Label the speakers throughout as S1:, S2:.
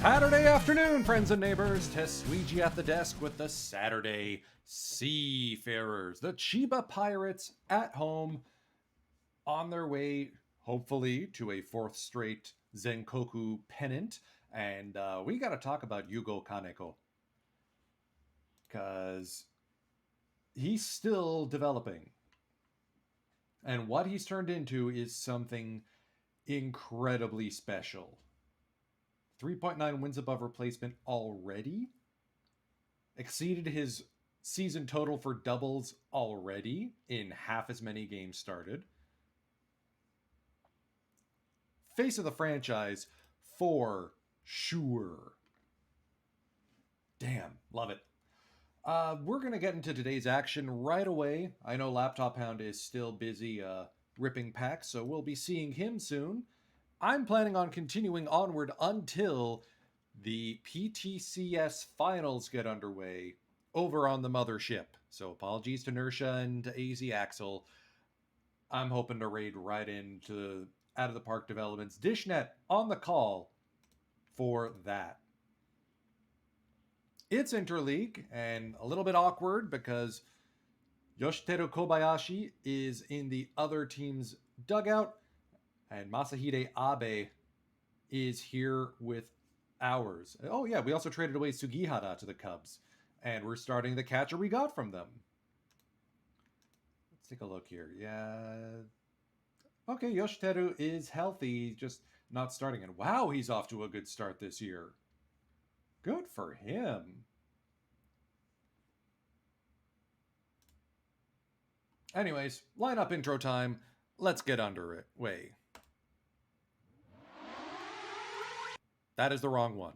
S1: Saturday afternoon, friends and neighbors. Tesuiji at the desk with the Saturday Seafarers. The Chiba Pirates at home on their way, hopefully, to a fourth straight Zenkoku pennant. And we got to talk about Yugo Kaneko. Because he's still developing. And what he's turned into is something incredibly special. 3.9 wins above replacement already. Exceeded his season total for doubles already in half as many games started. Face of the franchise for sure. Damn, love it. We're going to get into today's action right away. I know Laptop Hound is still busy ripping packs, so we'll be seeing him soon. I'm planning on continuing onward until the PTCS finals get underway over on the mothership. So apologies to Nersha and to AZ Axel. I'm hoping to raid right into Out of the Park Developments. Dishnet on the call for that. It's interleague and a little bit awkward because Yoshiteru Kobayashi is in the other team's dugout and Masahide Abe is here with ours. Oh yeah, we also traded away Sugihara to the Cubs and we're starting the catcher we got from them. Let's take a look here. Yeah. Okay, Yoshiteru is healthy, just not starting. And wow, he's off to a good start this year. Good for him. Anyways, lineup intro time. Let's get under it. Way. That is the wrong one.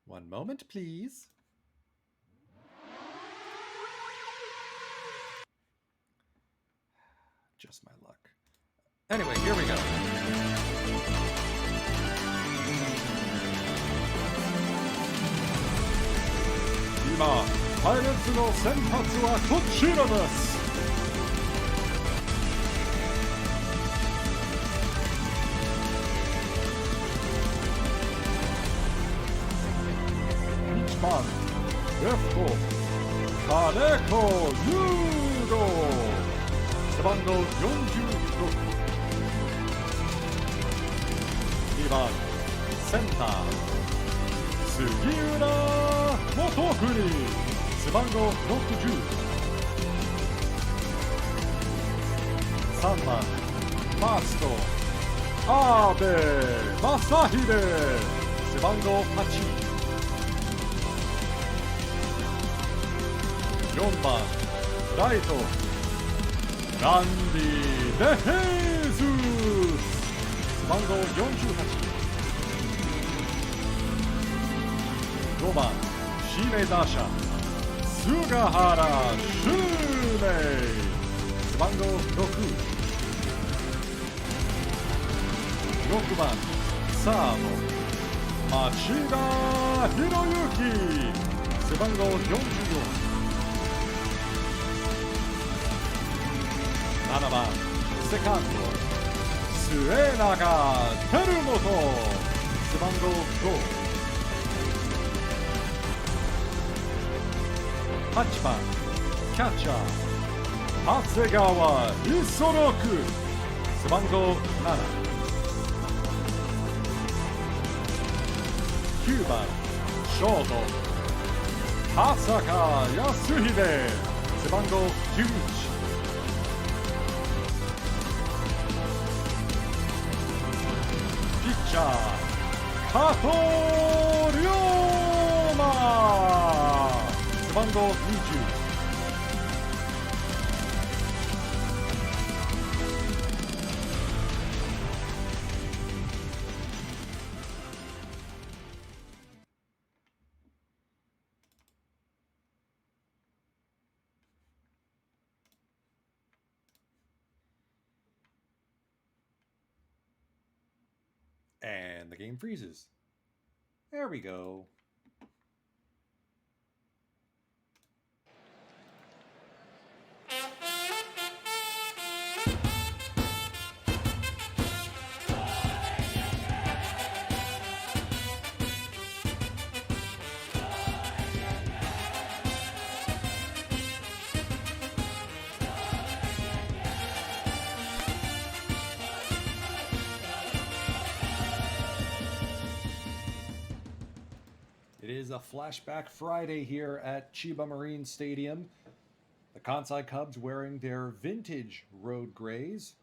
S1: One moment, please. Just my luck. Anyway, here we go. 今、パイレーツの先発はこちらです。1番、レフト、金子優吾。背番号46。2番、センター、杉浦元国。背番号60。3番、ファースト、阿部正秀。背番号8。4番、ライト、ランディ・デヘーズ。背番号48。5番、指名打者、菅原修明。背番号6。6番、サード、町田博之。背番号44。7番、セカンド、末永輝元。背番号5。8番、キャッチャー、長谷川磯六。背番号7。9番、ショート、田坂康秀。背番号11。ピッチャー、加藤龍馬。背番号20。And the game freezes. There we go. It is a flashback Friday here at Chiba Marine Stadium. The Kansai Cubs wearing their vintage road grays.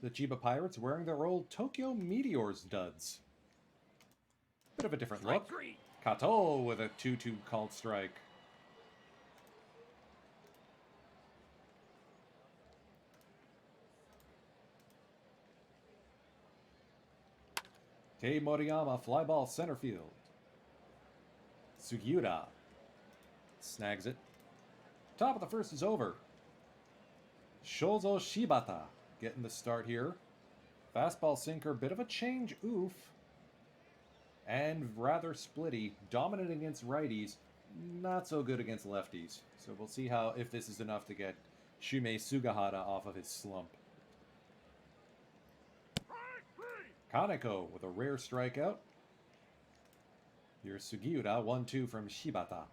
S1: The Chiba Pirates wearing their old Tokyo Meteors duds. Bit of a different look. Kato with a 2-2 called strike. Kei Moriyama fly ball center field. Sugiura snags it. Top of the first is over. Shozo Shibata getting the start here. Fastball sinker, bit of a change, oof. And rather splitty, dominant against righties, not so good against lefties. So we'll see if this is enough to get Shumei Sugahara off of his slump. Kaneko with a rare strikeout. Here's Sugiura, 1-2 from Shibata.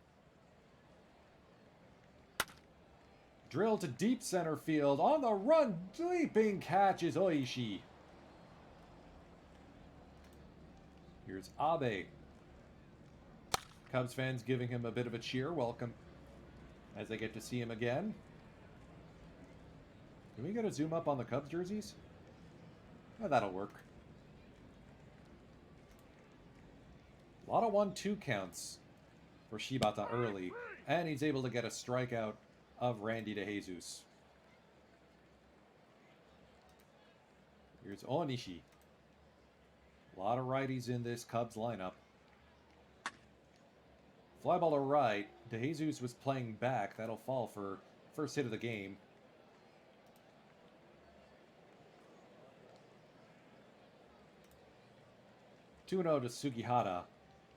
S1: Drill to deep center field. On the run, leaping catch is Oishi. Here's Abe. Cubs fans giving him a bit of a cheer. Welcome as they get to see him again. Can we get a zoom up on the Cubs jerseys? Oh, that'll work. A lot of 1-2 counts for Shibata early. And he's able to get a strikeout of Randy DeJesus. Here's Onishi. A lot of righties in this Cubs lineup. Fly ball to right. DeJesus was playing back. That'll fall for first hit of the game. Two-0 to Sugihara.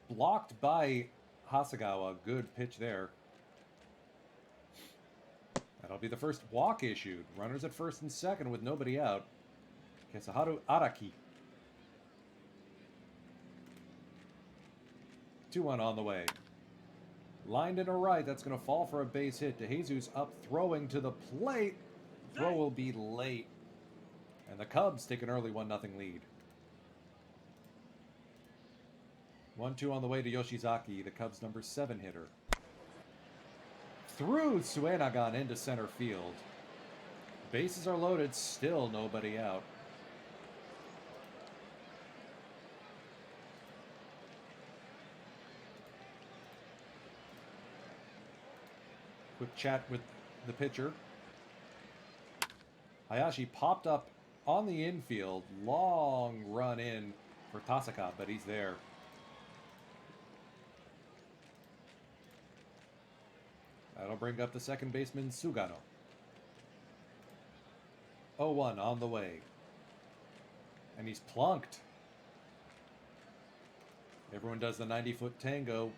S1: Blocked by Hasegawa. Good pitch there. That'll be the first walk issued. Runners at first and second with nobody out. Kesaharu Araki. 2-1 on the way. Lined in a right. That's going to fall for a base hit. DeJesus up throwing to the plate. Throw will be late. And the Cubs take an early 1-0 lead. 1-2 on the way to Yoshizaki, the Cubs' number 7 hitter. Through Suenagan into center field. Bases are loaded, still nobody out. Quick chat with the pitcher. Hayashi popped up on the infield. Long run in for Tasaka, but he's there. That'll bring up the second baseman, Sugano. 0-1 on the way. And he's plunked. Everyone does the 90-foot tango.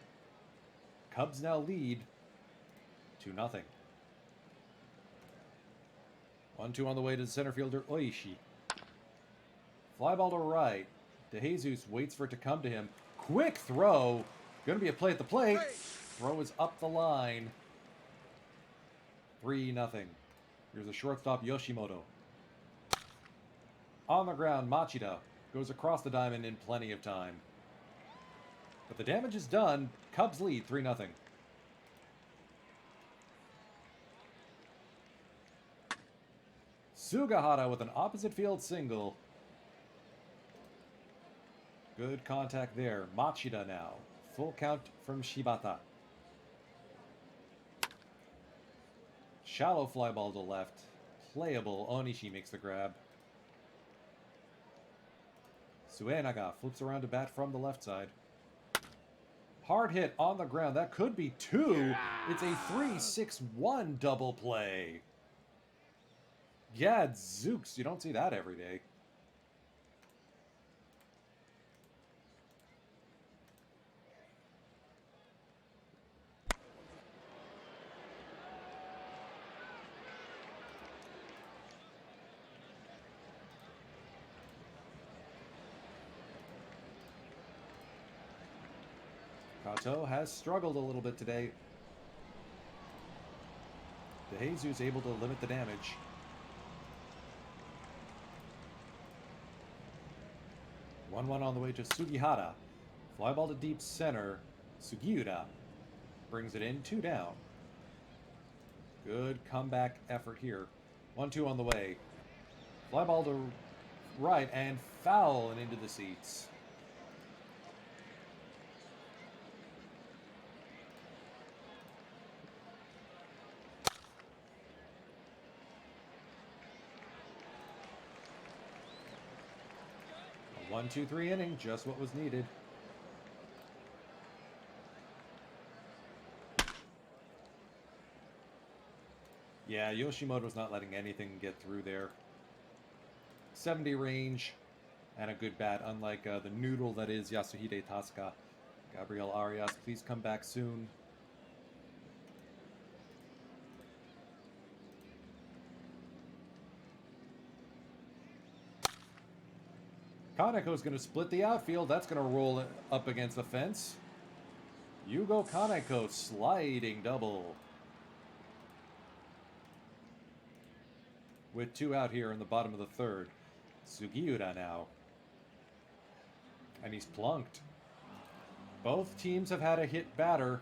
S1: Cubs now lead 2-0. 1-2 on the way to the center fielder, Oishi. Fly ball to right. DeJesus waits for it to come to him. Quick throw. Going to be a play at the plate. Throw is up the line. 3-0. Here's a shortstop, Yoshimoto. On the ground, Machida goes across the diamond in plenty of time. But the damage is done. Cubs lead 3-0. Sugahara with an opposite field single. Good contact there. Machida now. Full count from Shibata. Shallow fly ball to left. Playable. Onishi makes the grab. Suenaga flips around to bat from the left side. Hard hit on the ground. That could be 2. It's a 3-6-1 double play. Yeah, zooks. You don't see that every day. Kato has struggled a little bit today. DeJesus able to limit the damage. One on the way to Sugihara. Fly ball to deep center. Sugiura brings it in. 2 down. Good comeback effort here. 1-2 on the way. Fly ball to right and foul and into the seats. A 1-2-3 inning, just what was needed. Yeah, Yoshimoto's not letting anything get through there. 70 range, and a good bat, unlike the noodle that is Yasuhide Tasaka. Gabriel Arias, please come back soon. Kaneko's going to split the outfield. That's going to roll up against the fence. Yugo Kaneko, sliding double. With 2 out here in the bottom of the 3rd. Sugiura now. And he's plunked. Both teams have had a hit batter.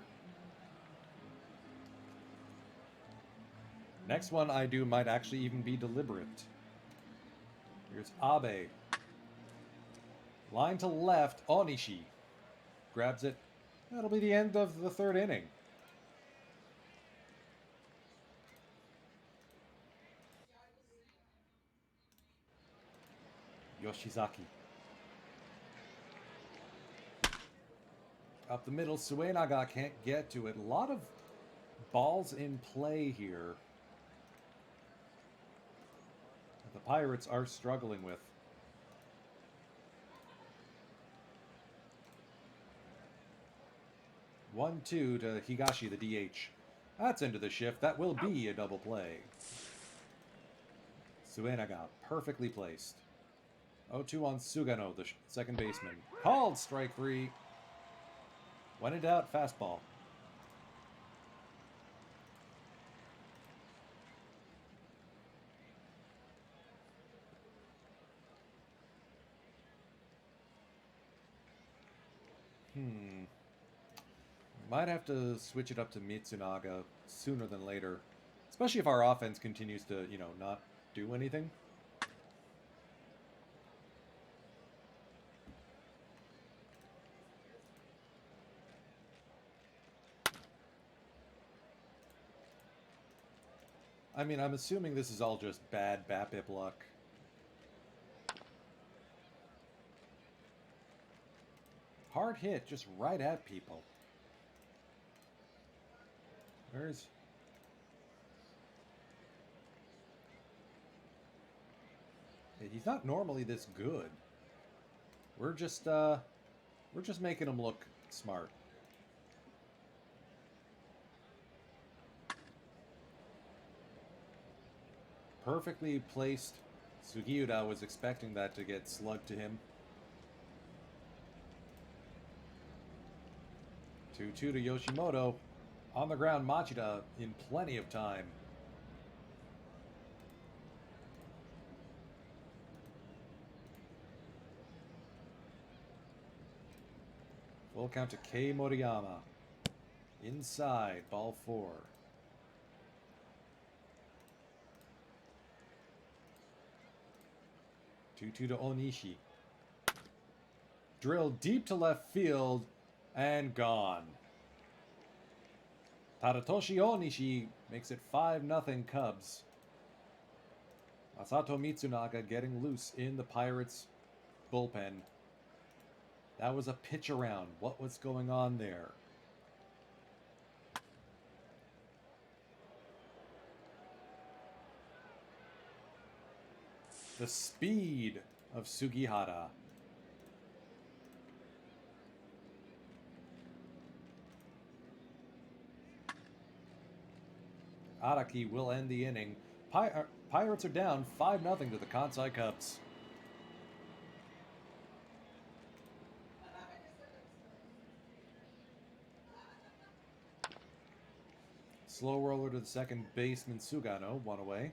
S1: Next one I do might actually even be deliberate. Here's Abe. Line to left, Onishi. Grabs it. That'll be the end of the 3rd inning. Yoshizaki. Up the middle, Suenaga can't get to it. A lot of balls in play here. The Pirates are struggling with. One, 2 to Higashi, the DH. That's into the shift. That will be a double play. Suenaga, perfectly placed. 0-2 on Sugano, the second baseman. Called strike 3. When in doubt, fastball. Might have to switch it up to Mitsunaga sooner than later. Especially if our offense continues to, not do anything. I mean, I'm assuming this is all just bad BAPIP luck. Hard hit, just right at people. Where's... He's not normally this good. We're just making him look smart. Perfectly placed. Sugiura was expecting that to get slugged to him. 2-2 to Yoshimoto. On the ground, Machida in plenty of time. Full count to Kei Moriyama. Inside, ball 4. Two to Onishi. Drilled deep to left field and gone. Tadatoshi Onishi makes it 5-0 Cubs. Masato Mitsunaga getting loose in the Pirates' bullpen. That was a pitch around. What was going on there? The speed of Sugihara. Araki will end the inning. Pirates are down 5-0 to the Kansai Cubs. Slow roller to the second baseman Sugano, 1 away.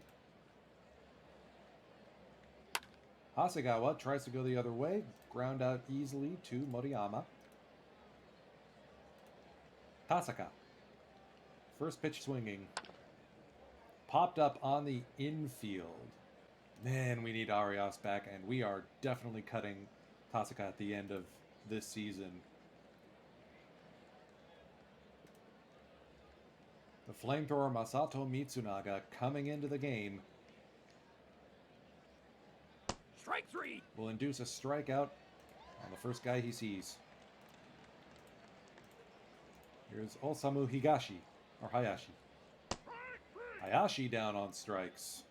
S1: Hasegawa tries to go the other way. Ground out easily to Moriyama. Tasaka. First pitch swinging. Popped up on the infield. Man, we need Arias back, and we are definitely cutting Tasaka at the end of this season. The flamethrower Masato Mitsunaga coming into the game.
S2: Strike 3
S1: will induce a strikeout on the first guy he sees. Here's Osamu Higashi, or Hayashi. Hayashi down on strikes.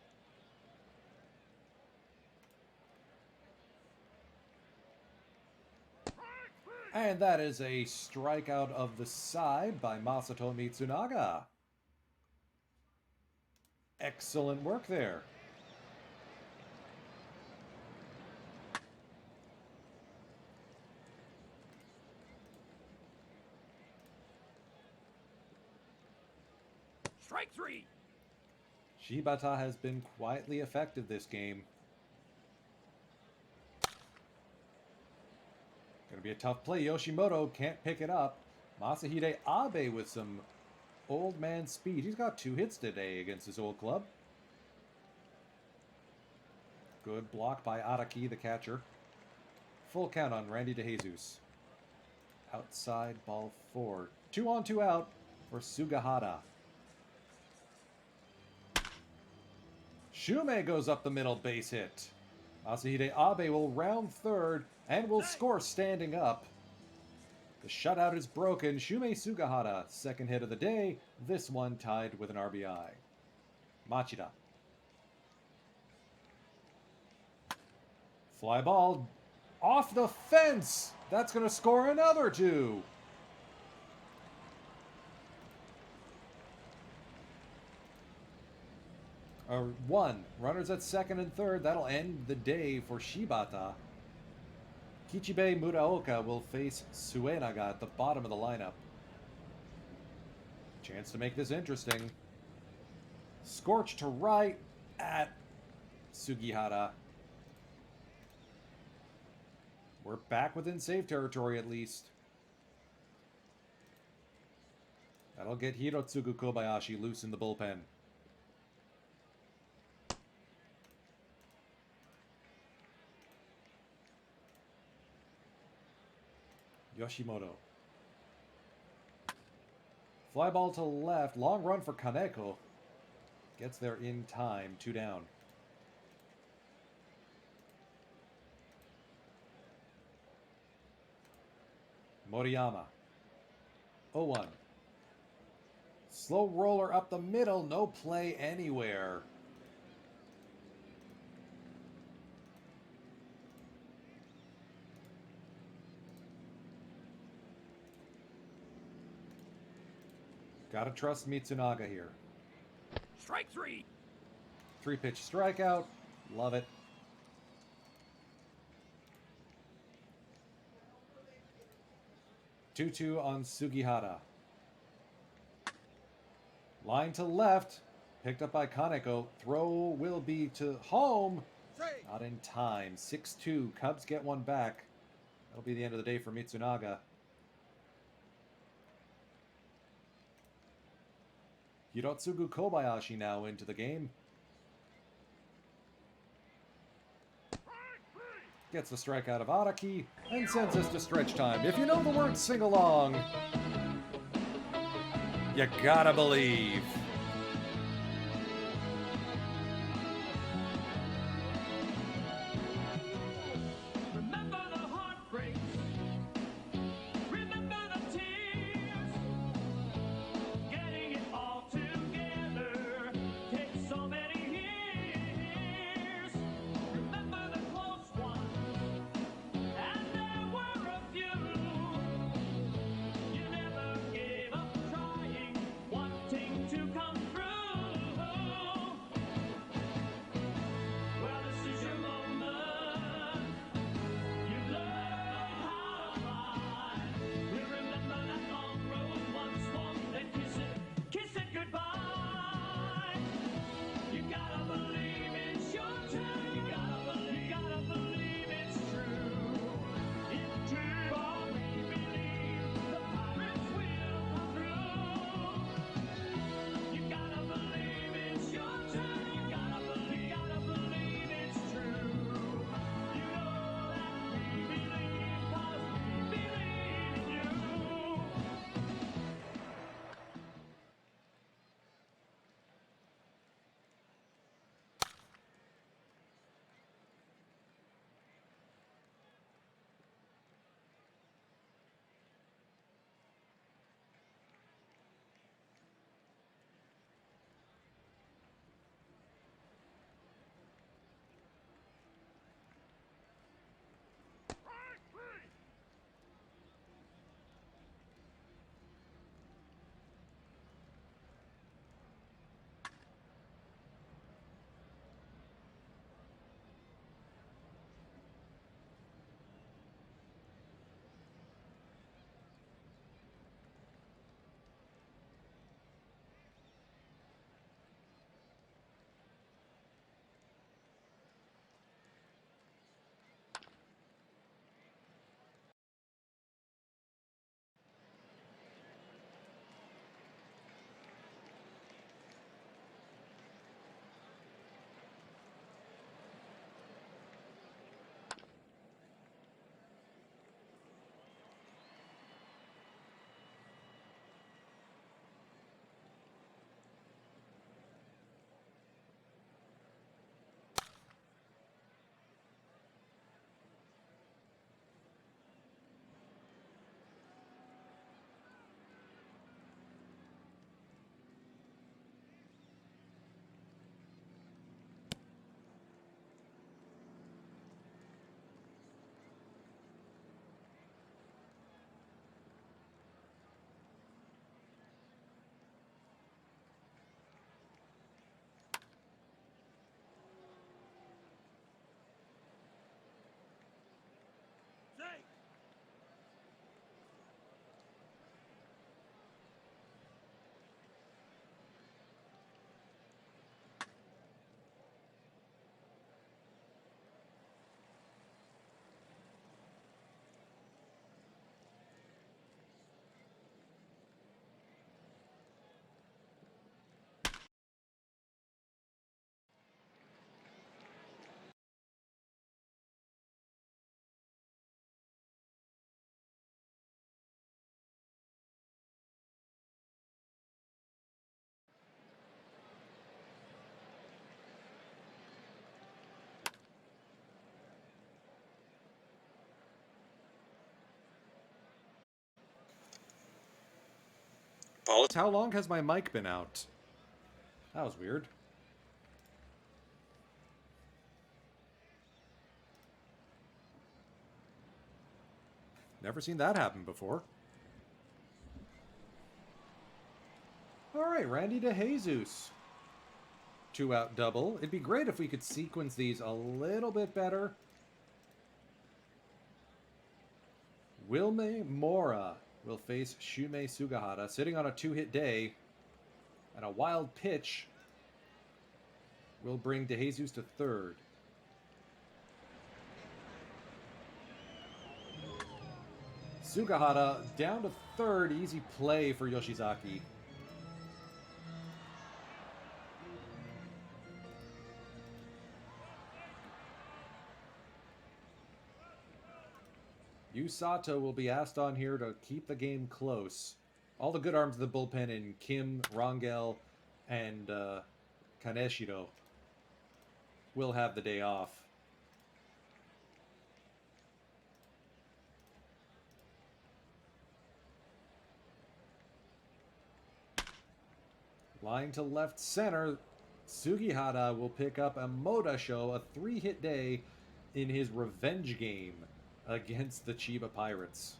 S1: And that is a strikeout of the side by Masato Mitsunaga. Excellent work there.
S2: Strike 3.
S1: Shibata has been quietly effective this game. Gonna be a tough play. Yoshimoto can't pick it up. Masahide Abe with some old man speed. He's got 2 hits today against his old club. Good block by Araki, the catcher. Full count on Randy DeJesus. Outside ball 4. 2 on, 2 out for Sugahara. Shume goes up the middle, base hit. Masahide Abe will round third and will score standing up. The shutout is broken. Shume Sugahara, second hit of the day. This one tied with an RBI. Machida. Fly ball off the fence. That's going to score another 2. Or 1. Runners at second and third. That'll end the day for Shibata. Kichibe Muraoka will face Suenaga at the bottom of the lineup. Chance to make this interesting. Scorch to right at Sugihara. We're back within save territory at least. That'll get Hirotsugu Kobayashi loose in the bullpen. Yoshimoto. Fly ball to left. Long run for Kaneko. Gets there in time. 2 down. Moriyama. 0-1. Slow roller up the middle. No play anywhere. Gotta trust Mitsunaga here.
S2: Strike 3.
S1: 3-pitch strikeout. Love it. Two on Sugihara. Line to left. Picked up by Kaneko. Throw will be to home. Not in time. 6-2. Cubs get one back. That'll be the end of the day for Mitsunaga. Hirotsugu Kobayashi now into the game. Gets the strikeout of Araki and sends us to stretch time. If you know the word sing along, you gotta believe.
S2: Remember the heartbreaks. Remember the tears. Getting it all together takes so many years. Remember the close ones, and there were a few. You never gave up trying, wanting to come
S1: How long has my mic been out? That was weird. Never seen that happen before. All right, Randy DeJesus. 2-out double. It'd be great if we could sequence these a little bit better. Wilme Mora will face Shumei Sugahara, sitting on a 2-hit day. And a wild pitch will bring DeJesus to third. Sugahara down to third. Easy play for Yoshizaki. Yu Sato will be asked on here to keep the game close. All the good arms of the bullpen in Kim, Rangel, and Kaneshiro will have the day off. Line to left center, Sugihara will pick up a Moda Show, a 3-hit day in his revenge game against the Chiba Pirates.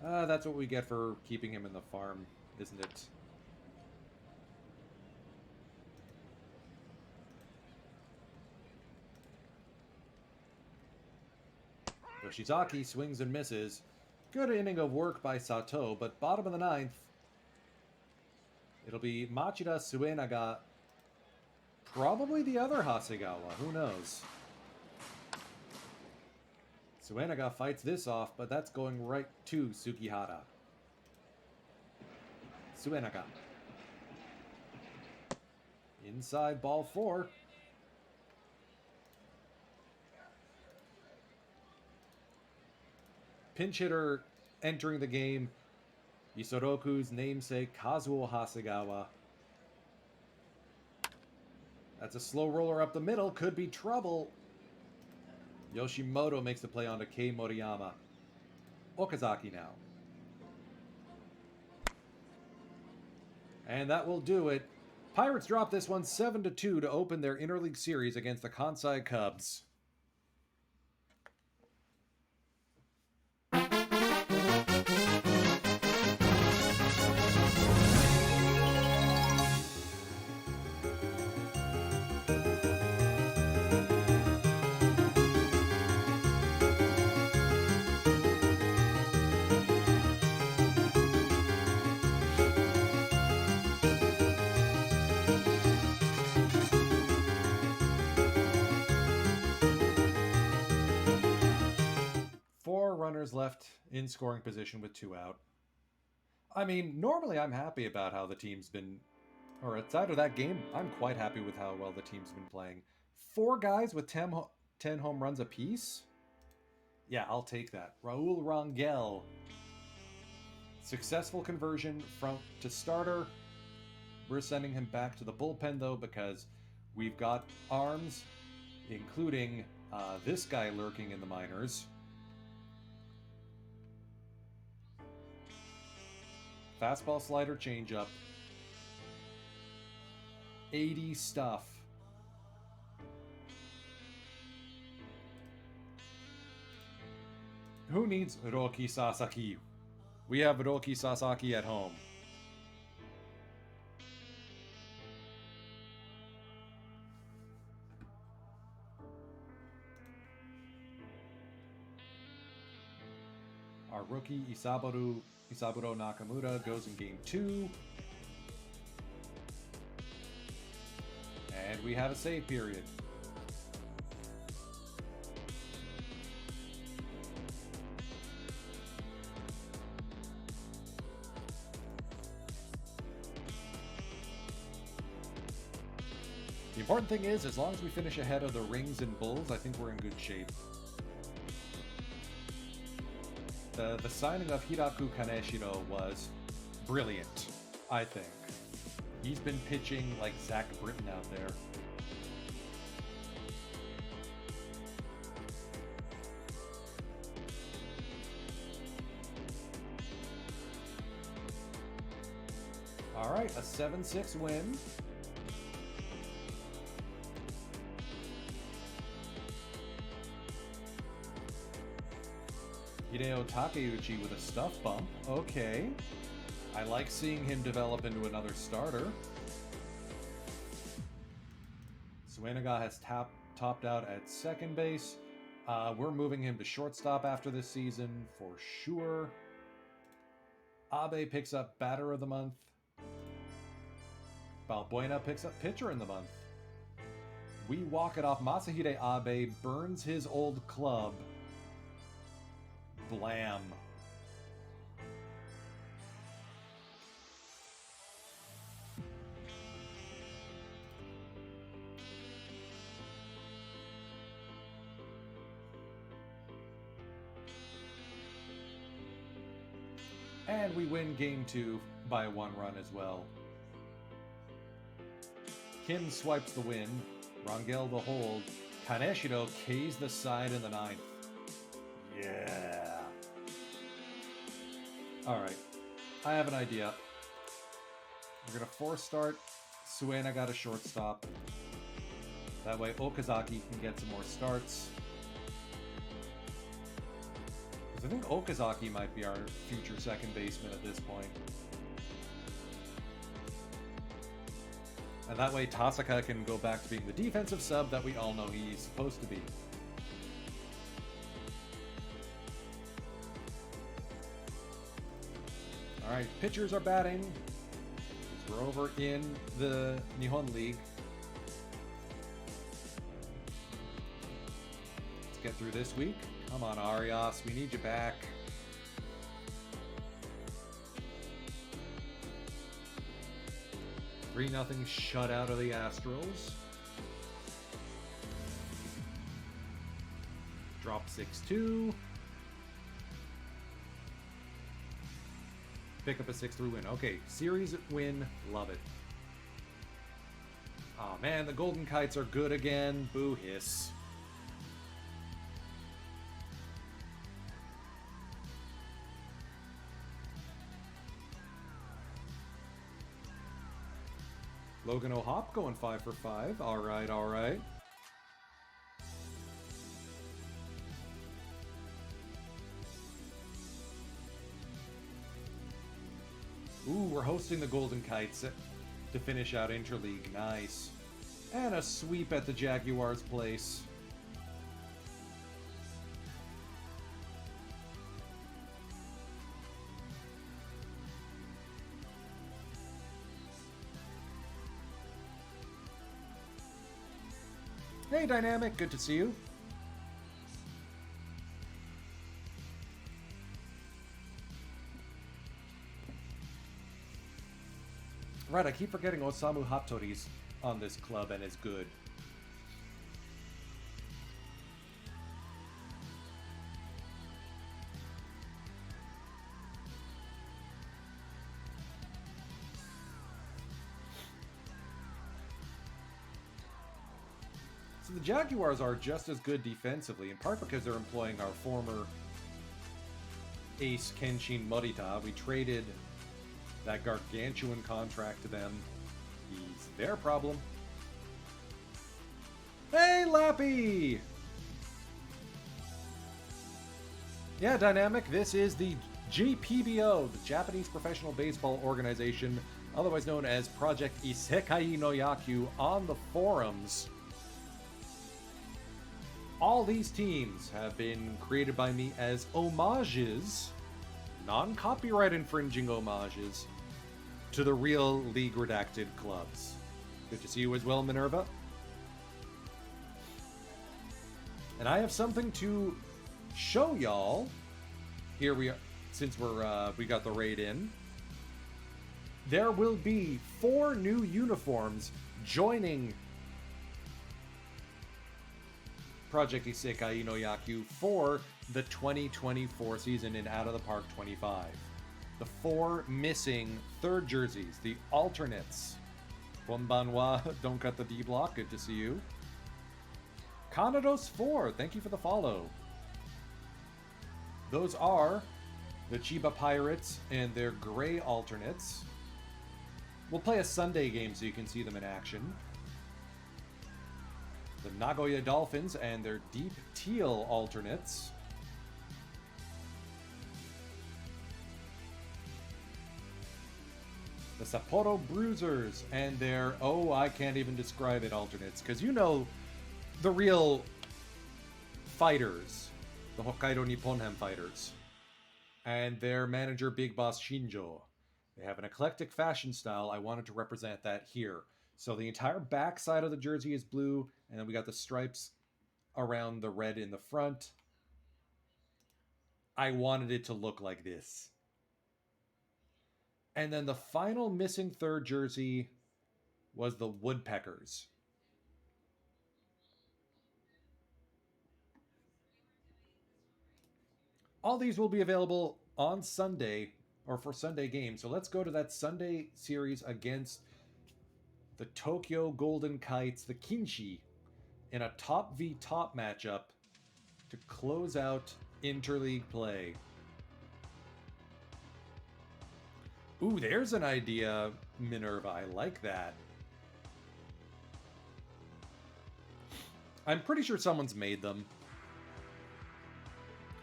S1: That's what we get for keeping him in the farm, isn't it? Yoshizaki swings and misses. Good inning of work by Sato, but bottom of the ninth, it'll be Machida Suenaga, probably the other Hasegawa, who knows? Suenaga fights this off, but that's going right to Sugihara. Suenaga. Inside ball 4. Pinch hitter entering the game, Isoroku's namesake Kazuo Hasegawa. That's a slow roller up the middle, could be trouble. Yoshimoto makes the play onto Kei Moriyama. Okazaki now. And that will do it. Pirates drop this one 7-2 to open their interleague series against the Kansai Cubs. Runners left in scoring position with 2 out. I mean, normally I'm happy about how the team's been, or outside of that game, I'm quite happy with how well the team's been playing. 4 guys with 10 home runs apiece? Yeah, I'll take that. Raul Rangel. Successful conversion to starter. We're sending him back to the bullpen, though, because we've got arms, including this guy lurking in the minors. Fastball, slider, changeup. 80 stuff. Who needs Roki Sasaki? We have Roki Sasaki at home. Our rookie Isaburo Nakamura goes in game 2. And we have a save period. The important thing is, as long as we finish ahead of the Rings and Bulls, I think we're in good shape. The signing of Hiraku Kaneshiro was brilliant, I think. He's been pitching like Zach Britton out there. Alright, a 7-6 win. Hideo Takeuchi with a stuff bump. Okay. I like seeing him develop into another starter. Suenaga has topped out at second base. We're moving him to shortstop after this season for sure. Abe picks up batter of the month. Balbuena picks up pitcher in the month. We walk it off. Masahide Abe burns his old club. Blam. And we win game 2 by 1 run as well. Kim swipes the win. Rangel the hold. Kaneshiro K's the side in the 9th. Yeah. Alright. I have an idea. We're going to force start Suenaga to shortstop. That way Okazaki can get some more starts. I think Okazaki might be our future second baseman at this point. And that way Tasaka can go back to being the defensive sub that we all know he's supposed to be. Alright, pitchers are batting. We're over in the Nihon League. Let's get through this week. Come on, Arias, we need you back. Three 0 shutout of the Astros. Drop 6-2. Pick up a 6-3 win. Okay, series win, love it. Aw, man, the Golden Kites are good again. Boo hiss. Logan O'Hop going 5 for 5. All right, all right. Ooh, we're hosting the Golden Kites to finish out Interleague. Nice. And a sweep at the Jaguars' place. Hey, Dynamic, good to see you. Right, I keep forgetting Osamu Hattori's on this club and is good. So the Jaguars are just as good defensively, in part because they're employing our former ace Kenshin Morita. We traded that gargantuan contract to them. He's their problem. Hey, Lappy! Yeah, Dynamic, this is the JPBO, the Japanese Professional Baseball Organization, otherwise known as Project Isekai no Yaku on the forums. All these teams have been created by me as homages, non-copyright infringing homages, to the real League Redacted clubs. Good to see you as well, Minerva. And I have something to show y'all. Here we are, since we got the raid in. There will be 4 new uniforms joining Project Isekai no Yaku for the 2024 season in Out of the Park 25. The 4 missing third jerseys, the alternates. Bonbanwa, don't cut the D block, good to see you. Kanados4, thank you for the follow. Those are the Chiba Pirates and their gray alternates. We'll play a Sunday game so you can see them in action. The Nagoya Dolphins and their deep teal alternates. The Sapporo Bruisers and their, oh, I can't even describe it, alternates. Because you know the real fighters, the Hokkaido Nipponham fighters, and their manager, Big Boss Shinjo. They have an eclectic fashion style. I wanted to represent that here. So the entire back side of the jersey is blue, and then we got the stripes around the red in the front. I wanted it to look like this. And then the final missing third jersey was the Woodpeckers. All these will be available on Sunday or for Sunday games. So let's go to that Sunday series against the Tokyo Golden Kites, the Kinshi, in a top v top matchup to close out interleague play. Ooh, there's an idea, Minerva. I like that. I'm pretty sure someone's made them.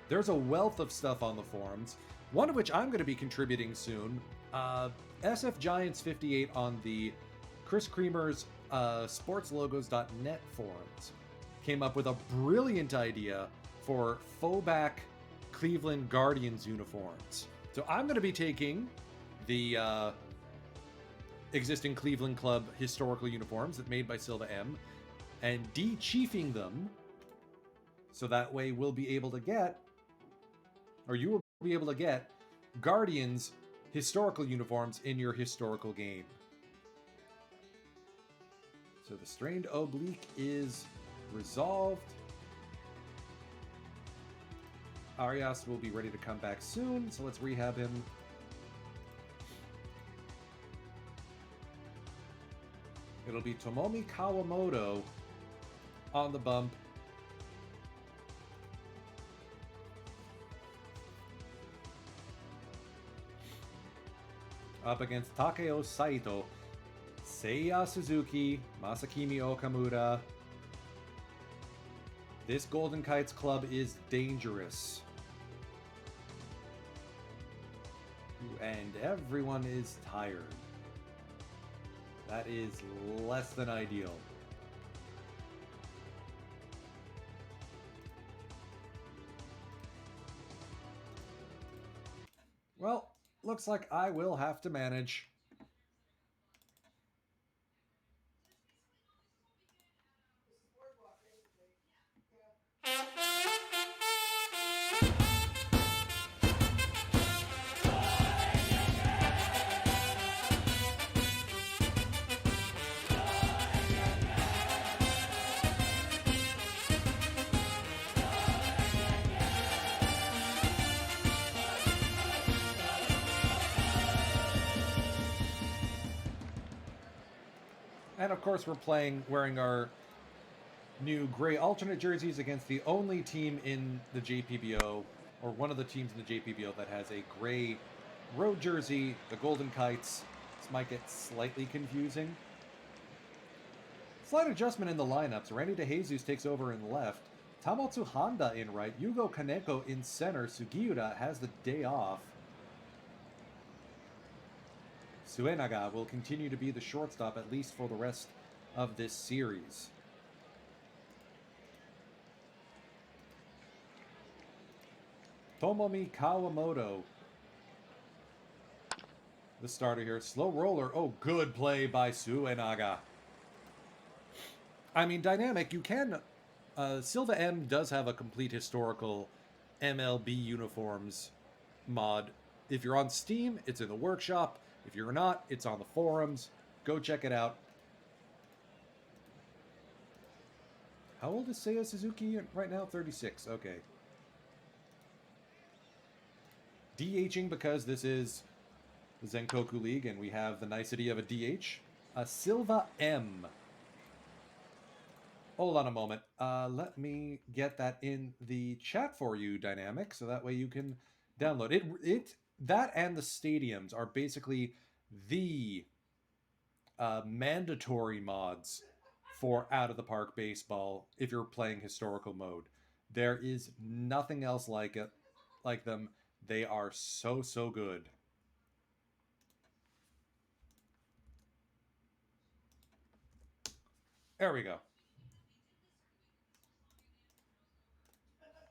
S1: There's a wealth of stuff on the forums, one of which I'm going to be contributing soon. SF Giants 58 on the Chris Creamer's sportslogos.net forums came up with a brilliant idea for faux back Cleveland Guardians uniforms. So I'm going to be taking the existing Cleveland Club historical uniforms that made by Silva M and de-chiefing them so that way we'll be able to get, or you will be able to get, Guardians historical uniforms in your historical game. So the strained oblique is resolved. Arias will be ready to come back soon, so let's rehab him. It'll be Tomomi Kawamoto on the bump. Up against Takeo Saito, Seiya Suzuki, Masakimi Okamura. This Golden Kites club is dangerous. And everyone is tired. That is less than ideal. Well, looks like I will have to manage. And of course, we're playing wearing our new gray alternate jerseys against the only team in the JPBO, or one of the teams in the JPBO that has a gray road jersey, the Golden Kites. This might get slightly confusing. Slight adjustment in the lineups. Randy DeJesus takes over in left. Tamotsu Honda in right. Yugo Kaneko in center. Sugiura has the day off. Suenaga will continue to be the shortstop, at least for the rest of this series. Tomomi Kawamoto, the starter here. Slow roller. Oh, good play by Suenaga. I mean, dynamic. You can... Silva M does have a complete historical MLB uniforms mod. If you're on Steam, it's in the workshop. If you're not, it's on the forums. Go check it out. How old is Seiya Suzuki right now? 36. Okay. DHing because this is the Zenkoku League and we have the nicety of a DH. Silva M. Hold on a moment. Let me get that in the chat for you, Dynamic, so that way you can download it. That and the stadiums are basically the mandatory mods for Out of the Park Baseball if you're playing historical mode. There is nothing else like them. They are so good. There we go.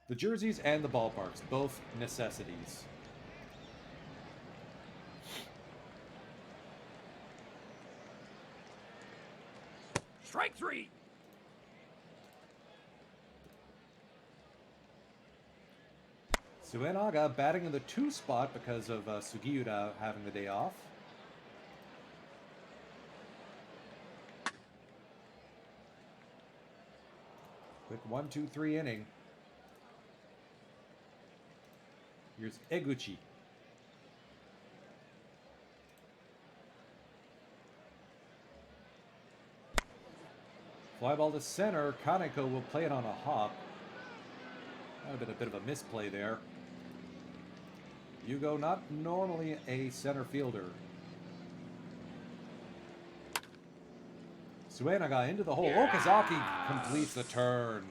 S1: The jerseys and the ballparks, both necessities.
S2: Strike three.
S1: Suenaga batting in the 2 spot because of Sugiura having the day off. Quick 1-2-3 inning. Here's Eguchi. Fly ball to center. Kaneko will play it on a hop. That would have been a bit of a misplay there. Yugo, not normally a center fielder. Suenaga into the hole. Okazaki completes the turn.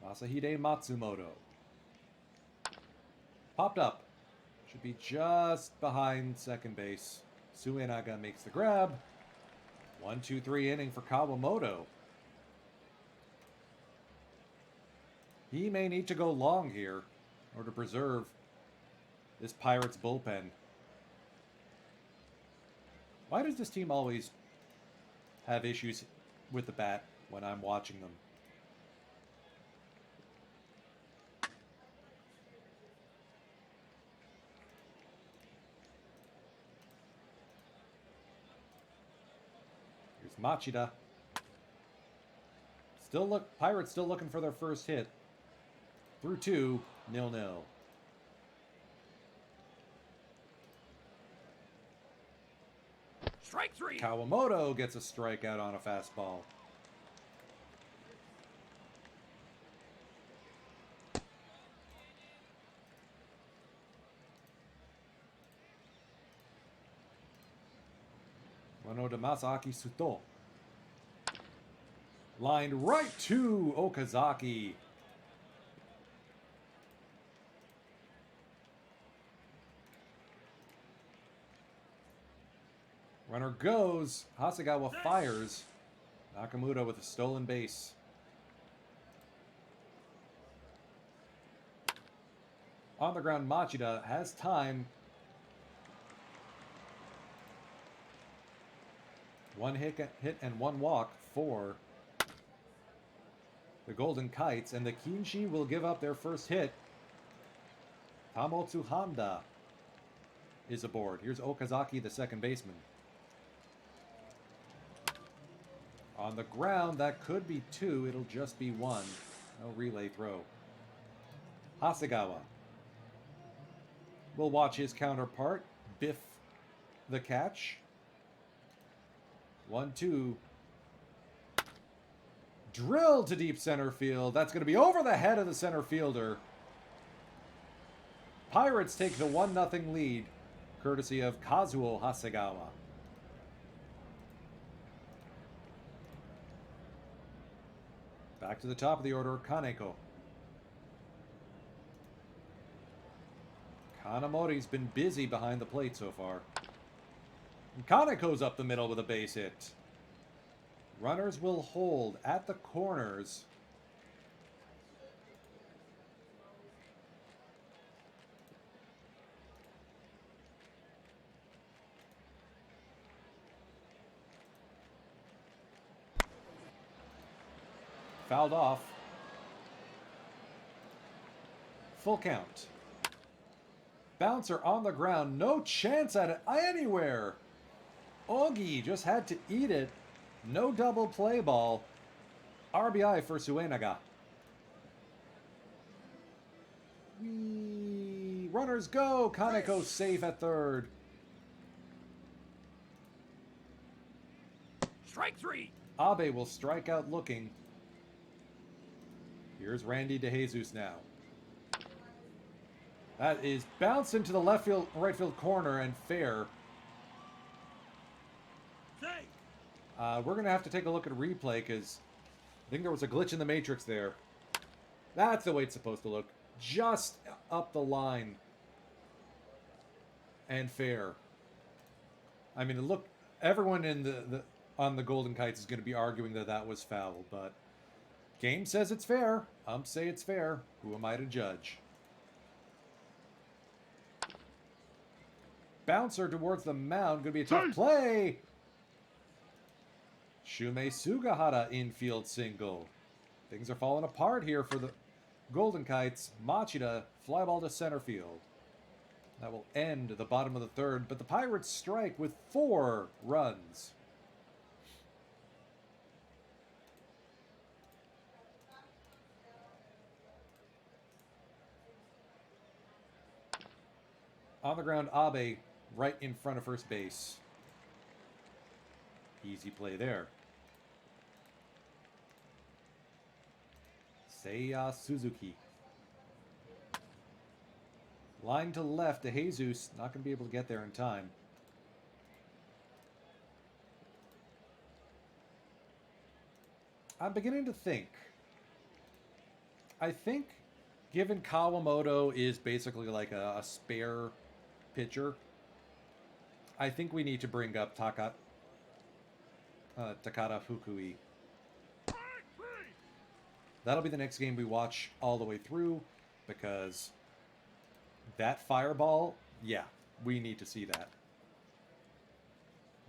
S1: Masahide Matsumoto. Popped up. Should be just behind second base. Suenaga makes the grab. 1-2-3 inning for Kawamoto. He may need to go long here in order to preserve this Pirates bullpen. Why does this team always have issues with the bat when I'm watching them? Here's Machida. Pirates still looking for their first hit. Through 2, 0-0.
S2: Strike three.
S1: Kawamoto gets a strikeout on a fastball. Wano to Masaki Suto. Lined right to Okazaki. Runner goes. Hasegawa fires. Nakamura with a stolen base. On the ground, Machida has time. One hit and 1 walk for the Golden Kites, and the Kinshi will give up their first hit. Tamotsu Handa is aboard. Here's Okazaki, the second baseman. On the ground, that could be 2. It'll just be 1. No relay throw. Hasegawa will watch his counterpart biff the catch. 1-2. Drill to deep center field. That's going to be over the head of the center fielder. Pirates take the 1-0 lead, courtesy of Kazuo Hasegawa. Back to the top of the order, Kaneko. Kanamori's been busy behind the plate so far. And Kaneko's up the middle with a base hit. Runners will hold at the corners. Fouled off. Full count. Bouncer on the ground. No chance at it anywhere. Ogi just had to eat it. No double play ball. RBI for Suenaga. Runners go. Kaneko safe at third.
S2: Strike three.
S1: Abe will strike out looking. Here's Randy DeJesus now. That is bounced into the left field, right field corner and fair.
S2: Safe.
S1: We're going to have to take a look at a replay because I think there was a glitch in the matrix there. That's the way it's supposed to look. Just up the line. And fair. I mean, look, everyone in on the Golden Kites is going to be arguing that that was foul, but game says it's fair. Umps say it's fair. Who am I to judge? Bouncer towards the mound. Going to be a tough play. Shumei Sugahara infield single. Things are falling apart here for the Golden Kites. Machida fly ball to center field. That will end the bottom of the third, but the Pirates strike with 4 runs. On the ground, Abe right in front of first base. Easy play there. Seiya Suzuki. Line to left to Jesus. Not going to be able to get there in time. I'm beginning to think. I think given Kawamoto is basically like a spare pitcher, I think we need to bring up Takada Fukui. That'll be the next game we watch all the way through because that fireball, yeah, we need to see that.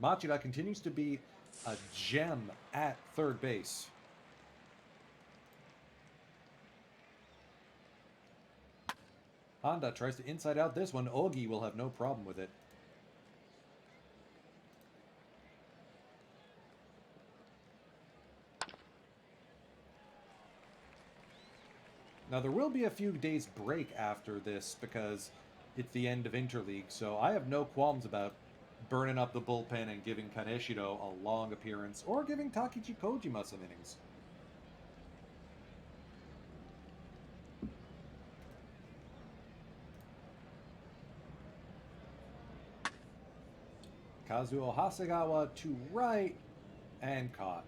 S1: Machida continues to be a gem at third base. Honda tries to inside out this one. Ogi will have no problem with it. Now, there will be a few days break after this because it's the end of Interleague, so I have no qualms about burning up the bullpen and giving Kaneshiro a long appearance, or giving Takichi Kojima some innings. Kazuo Hasegawa to right, and caught.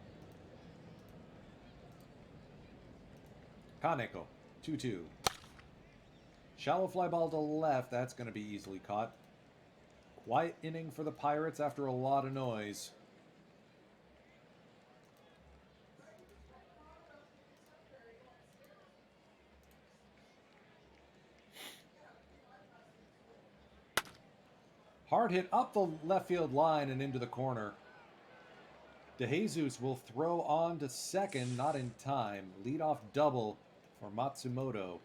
S1: Kaneko, 2-2. Shallow fly ball to left, that's going to be easily caught. Quiet inning for the Pirates after a lot of noise. Hard hit up the left field line and into the corner. DeJesus will throw on to second, not in time. Leadoff double for Matsumoto.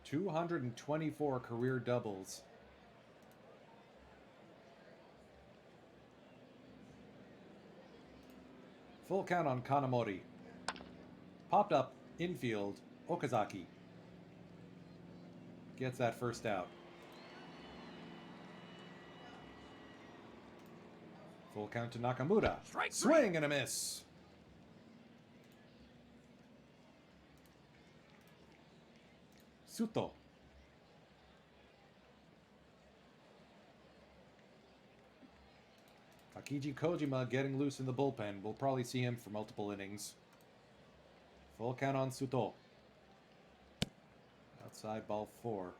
S1: 224 career doubles. Full count on Kanamori. Popped up, infield, Okazaki. Gets that first out. Full count to Nakamura.
S2: Strike
S1: Swing and a miss. Suto. Takeji Kojima getting loose in the bullpen. We'll probably see him for multiple innings. Full count on Suto. Outside ball 4.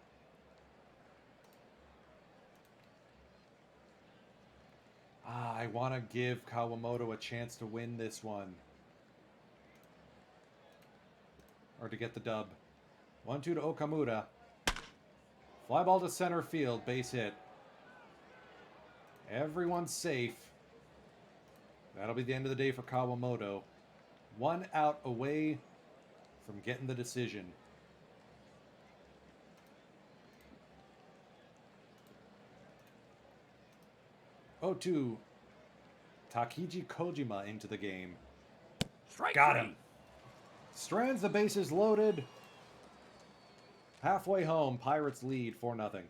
S1: I want to give Kawamoto a chance to win this one. Or to get the dub. 1-2 to Okamura. Fly ball to center field. Base hit. Everyone's safe. That'll be the end of the day for Kawamoto. 1 out away from getting the decision. Oh, Takeji Kojima into the game.
S2: Strike
S1: Got
S2: three.
S1: him. Strands the bases loaded. Halfway home, Pirates lead 4-0.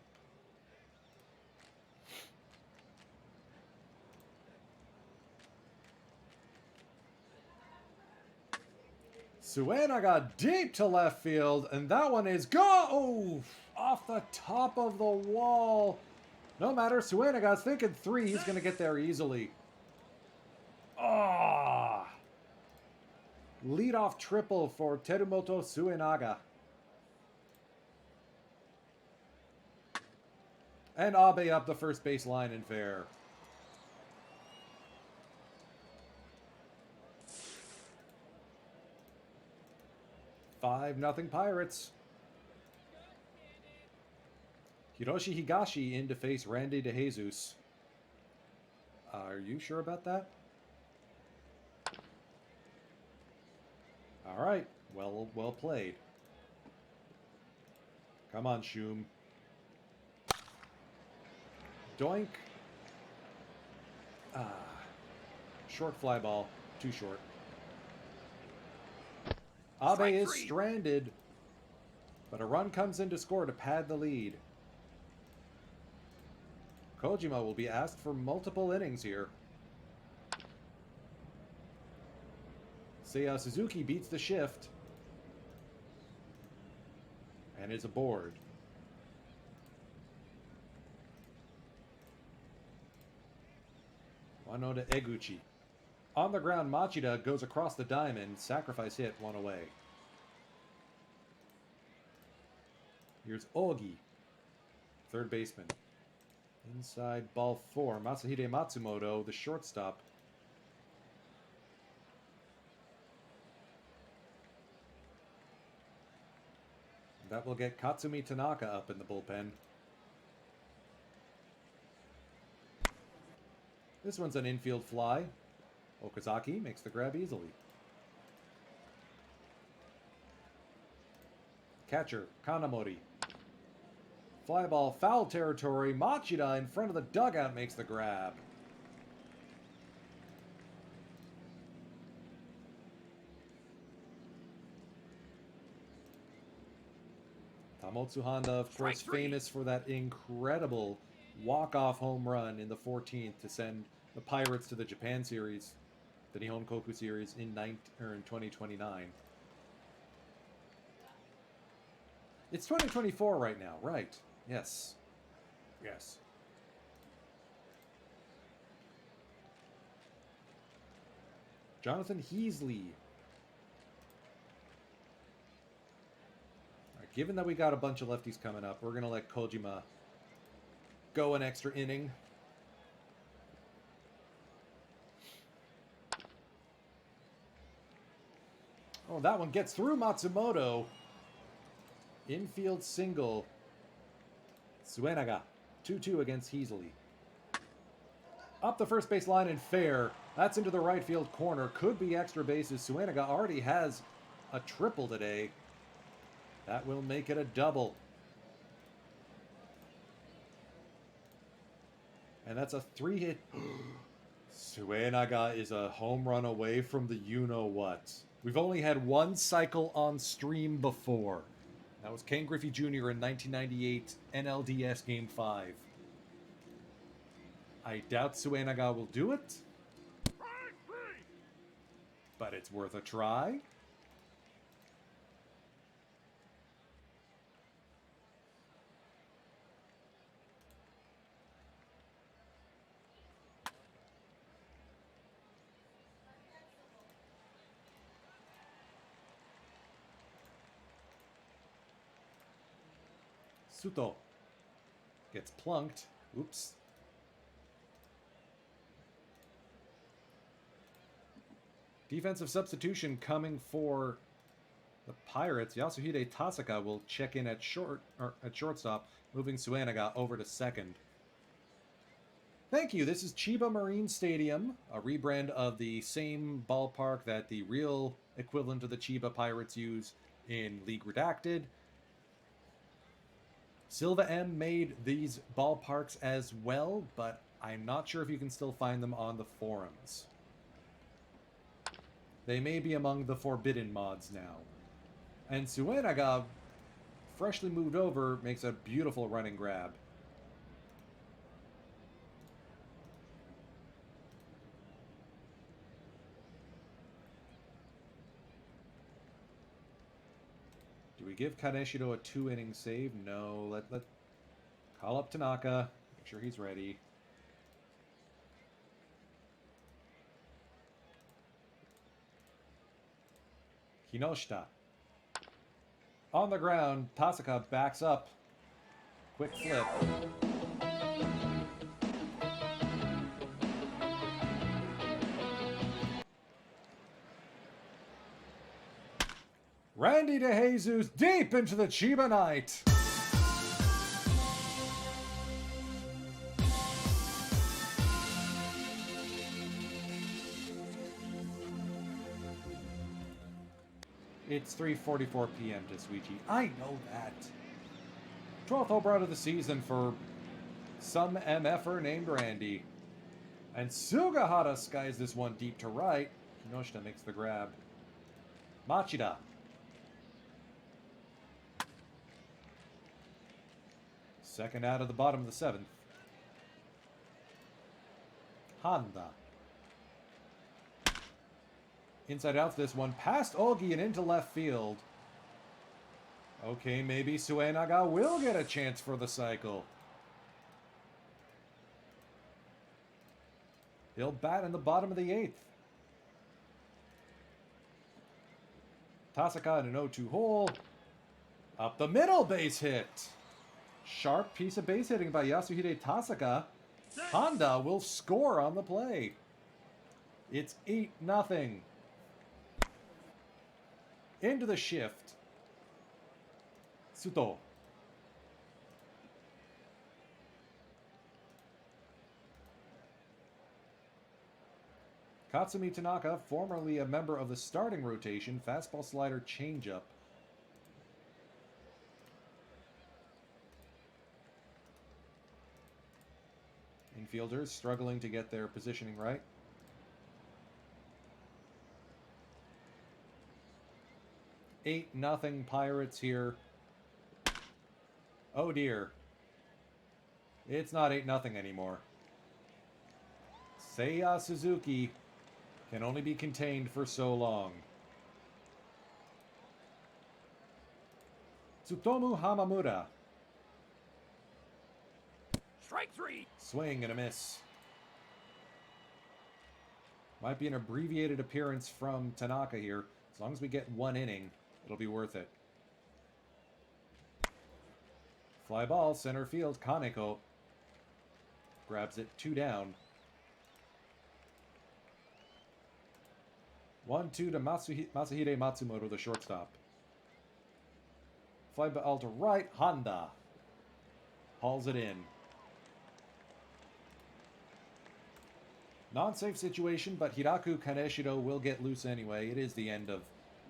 S1: Suenaga deep to left field, and that one is go! Oh, off the top of the wall. No matter, Suenaga's thinking 3. He's going to get there easily. Ah! Leadoff triple for Terumoto Suenaga. And Abe up the first base line and fair. Five nothing Pirates. Hiroshi Higashi in to face Randy DeJesus. Are you sure about that? All right. Well played. Come on, Shum. Doink. Short fly ball. Too short. Abe is stranded, but a run comes in to score to pad the lead. Kojima will be asked for multiple innings here. Seiya Suzuki beats the shift and is aboard. Wano to Eguchi. On the ground, Machida goes across the diamond. Sacrifice hit, one away. Here's Ogi, third baseman. Inside ball 4. Masahide Matsumoto, the shortstop. That will get Katsumi Tanaka up in the bullpen. This one's an infield fly. Okazaki makes the grab easily. Catcher, Kanamori. Fly ball, foul territory. Machida in front of the dugout makes the grab. Tamotsu Honda, of course, famous for that incredible walk-off home run in the 14th to send the Pirates to the Japan Series, the Nihon Koku Series in 2029. It's 2024 right now, right? Yes. Yes. Jonathan Heasley. All right, given that we got a bunch of lefties coming up, we're going to let Kojima go an extra inning. Oh, that one gets through Matsumoto. Infield single. Suenaga, 2-2 against Heasley. Up the first base line and fair. That's into the right field corner. Could be extra bases. Suenaga already has a triple today. That will make it a double. And that's a 3-hit. Suenaga is a home run away from the you-know-what. We've only had one cycle on stream before. That was Ken Griffey Jr. in 1998 NLDS Game 5. I doubt Suenaga will do it, but it's worth a try. Suto gets plunked. Oops. Defensive substitution coming for the Pirates. Yasuhide Tasaka will check in at shortstop, moving Suenaga over to second. Thank you. This is Chiba Marine Stadium, a rebrand of the same ballpark that the real equivalent of the Chiba Pirates use in League Redacted. Silva M made these ballparks as well, but I'm not sure if you can still find them on the forums. They may be among the forbidden mods now. And Suenaga, freshly moved over, makes a beautiful running grab. Do we give Kaneshido a 2-inning save? No. Let call up Tanaka. Make sure he's ready. Kinoshita. On the ground, Tasaka backs up. Quick flip. Randy DeJesus deep into the Chiba Night. It's 3:44 p.m. to Suichi. I know that. 12th home run of the season for some MFer named Randy. And Sugahara skies this one deep to right. Kinoshita makes the grab. Machida. Second out of the bottom of the 7th. Honda. Inside out this one, past Ogi and into left field. Okay, maybe Suenaga will get a chance for the cycle. He'll bat in the bottom of the 8th. Tasaka in an 0-2 hole. Up the middle, base hit. Sharp piece of base hitting by Yasuhide Tasaka. Honda will score on the play. It's 8-0. Into the shift. Suto. Katsumi Tanaka, formerly a member of the starting rotation, fastball slider changeup. Infielders struggling to get their positioning right. Eight nothing Pirates here. Oh dear. It's not 8-0 anymore. Seiya Suzuki can only be contained for so long. Tsutomu Hamamura.
S2: Strike 3.
S1: Swing and a miss. Might be an abbreviated appearance from Tanaka here. As long as we get 1 inning, it'll be worth it. Fly ball, center field, Kaneko. Grabs it, 2 down. 1-2 to Masahide Matsumoto, the shortstop. Fly ball to right, Honda. Hauls it in. Non-safe situation, but Hiraku Kaneshido will get loose anyway. It is the end of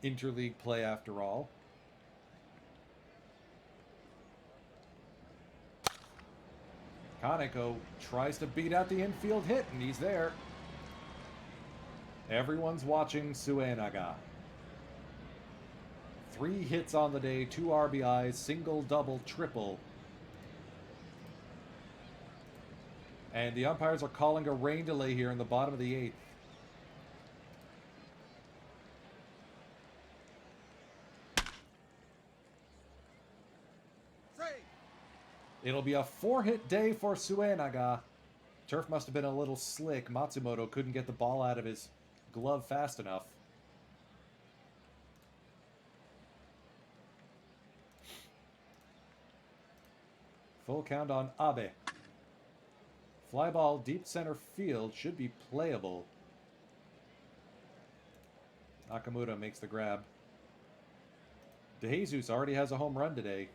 S1: interleague play after all. Kaneko tries to beat out the infield hit, and he's there. Everyone's watching Suenaga. 3 hits on the day, 2 RBIs, single, double, triple. And the umpires are calling a rain delay here in the bottom of the 8th. It'll be a 4-hit day for Suenaga. Turf must have been a little slick. Matsumoto couldn't get the ball out of his glove fast enough. Full count on Abe. Fly ball deep center field should be playable. Nakamura makes the grab. DeJesus already has a home run today.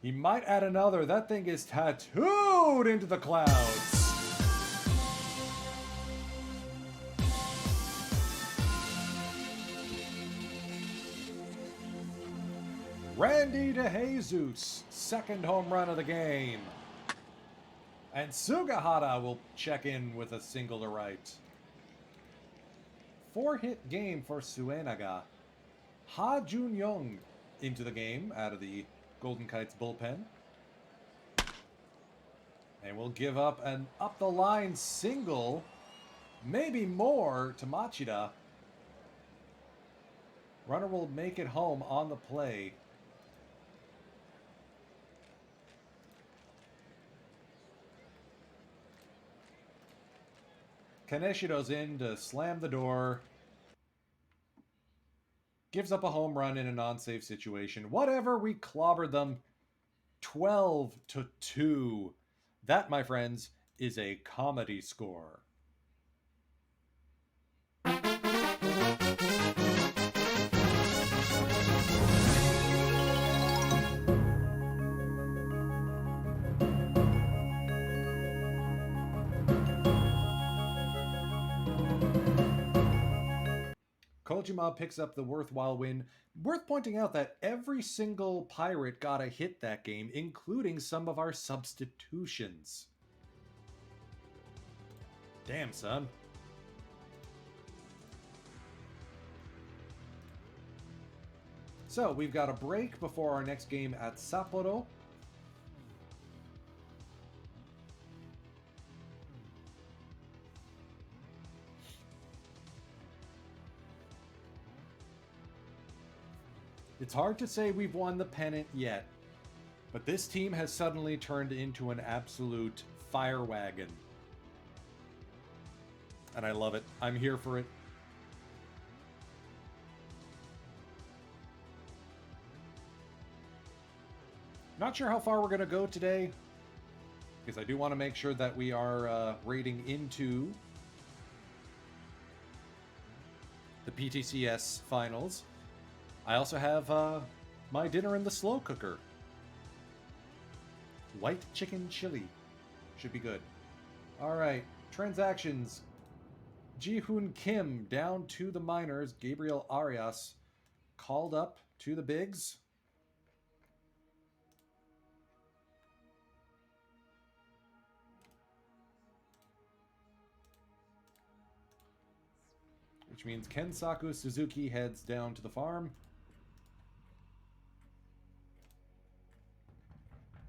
S1: He might add another. That thing is tattooed into the clouds. Randy DeJesus, 2nd home run of the game. And Sugahara will check in with a single to right. 4-hit game for Suenaga. Ha Jun-young into the game out of the Golden Kites bullpen. And we'll give up an up-the-line single, maybe more, to Machida, Runner will make it home on the play. Kaneshiro's in to slam the door. Gives up a home run in a non-save situation. Whatever, we clobbered them 12-2. That, my friends, is a comedy score. Kojima picks up the worthwhile win. Worth pointing out that every single pirate got a hit that game, including some of our substitutions. Damn, son. So, we've got a break before our next game at Sapporo. It's hard to say we've won the pennant yet, but this team has suddenly turned into an absolute fire wagon. And I love it. I'm here for it. Not sure how far we're going to go today, because I do want to make sure that we are raiding into the PTCS finals. I also have my dinner in the slow cooker. White chicken chili. Should be good. Alright, transactions. Ji-Hoon Kim down to the minors. Gabriel Arias called up to the bigs. Which means Kensaku Suzuki heads down to the farm.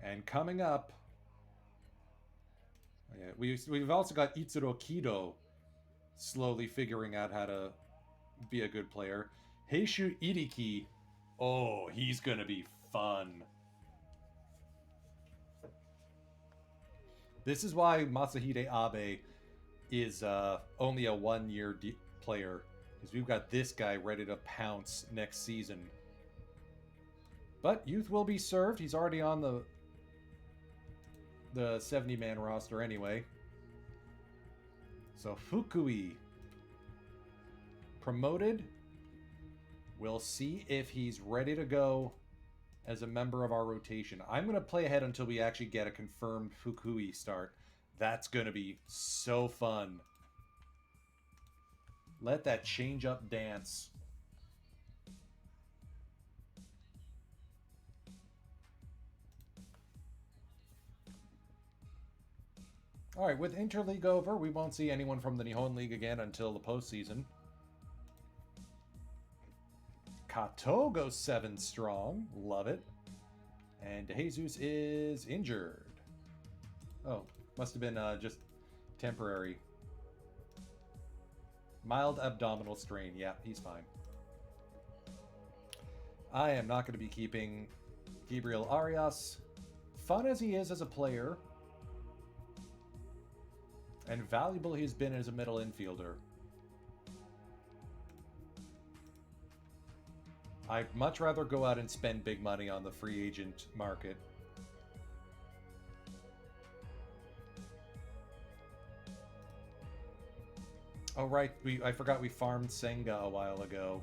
S1: And coming up, yeah, we've also got Itsuro Kido slowly figuring out how to be a good player. Heishu Iriki, oh, he's gonna be fun. This is why Masahide Abe is only a one-year player, because we've got this guy ready to pounce next season. But youth will be served. He's already on the 70-man roster anyway. So Fukui promoted. We'll see if he's ready to go as a member of our rotation. I'm going to play ahead until we actually get a confirmed Fukui start. That's going to be so fun. Let that change up dance. All right, with Interleague over, we won't see anyone from the Nihon League again until the postseason. Kato goes 7 strong. Love it. And Jesus is injured. Oh, must have been just temporary. Mild abdominal strain. Yeah, he's fine. I am not going to be keeping Gabriel Arias. Fun as he is as a player, and valuable he's been as a middle infielder, I'd much rather go out and spend big money on the free agent market. Oh right, I forgot we farmed Senga a while ago.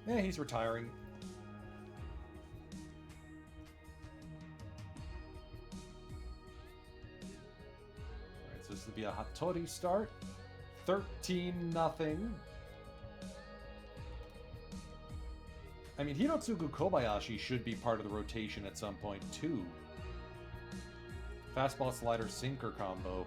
S1: Yeah, he's retiring. Alright, so this will be a Hattori start. 13-0. I mean, Hirotsugu Kobayashi should be part of the rotation at some point, too. Fastball, slider, sinker combo.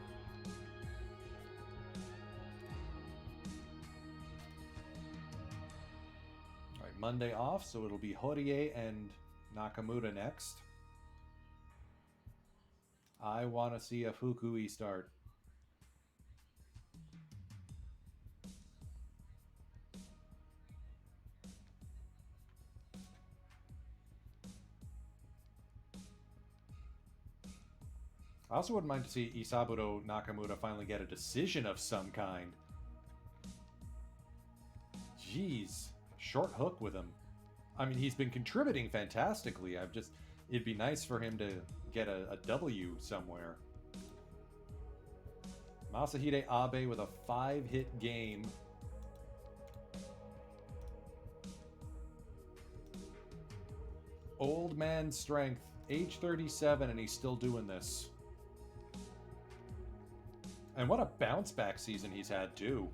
S1: Alright, Monday off, so it'll be Horie and Nakamura next. I want to see a Fukui start. I also wouldn't mind to see Isaburo Nakamura finally get a decision of some kind. Jeez, short hook with him. I mean, he's been contributing fantastically. It'd be nice for him to get a W somewhere. Masahide Abe with a 5-hit game. Old man strength, age 37, and he's still doing this. And what a bounce back season he's had, too.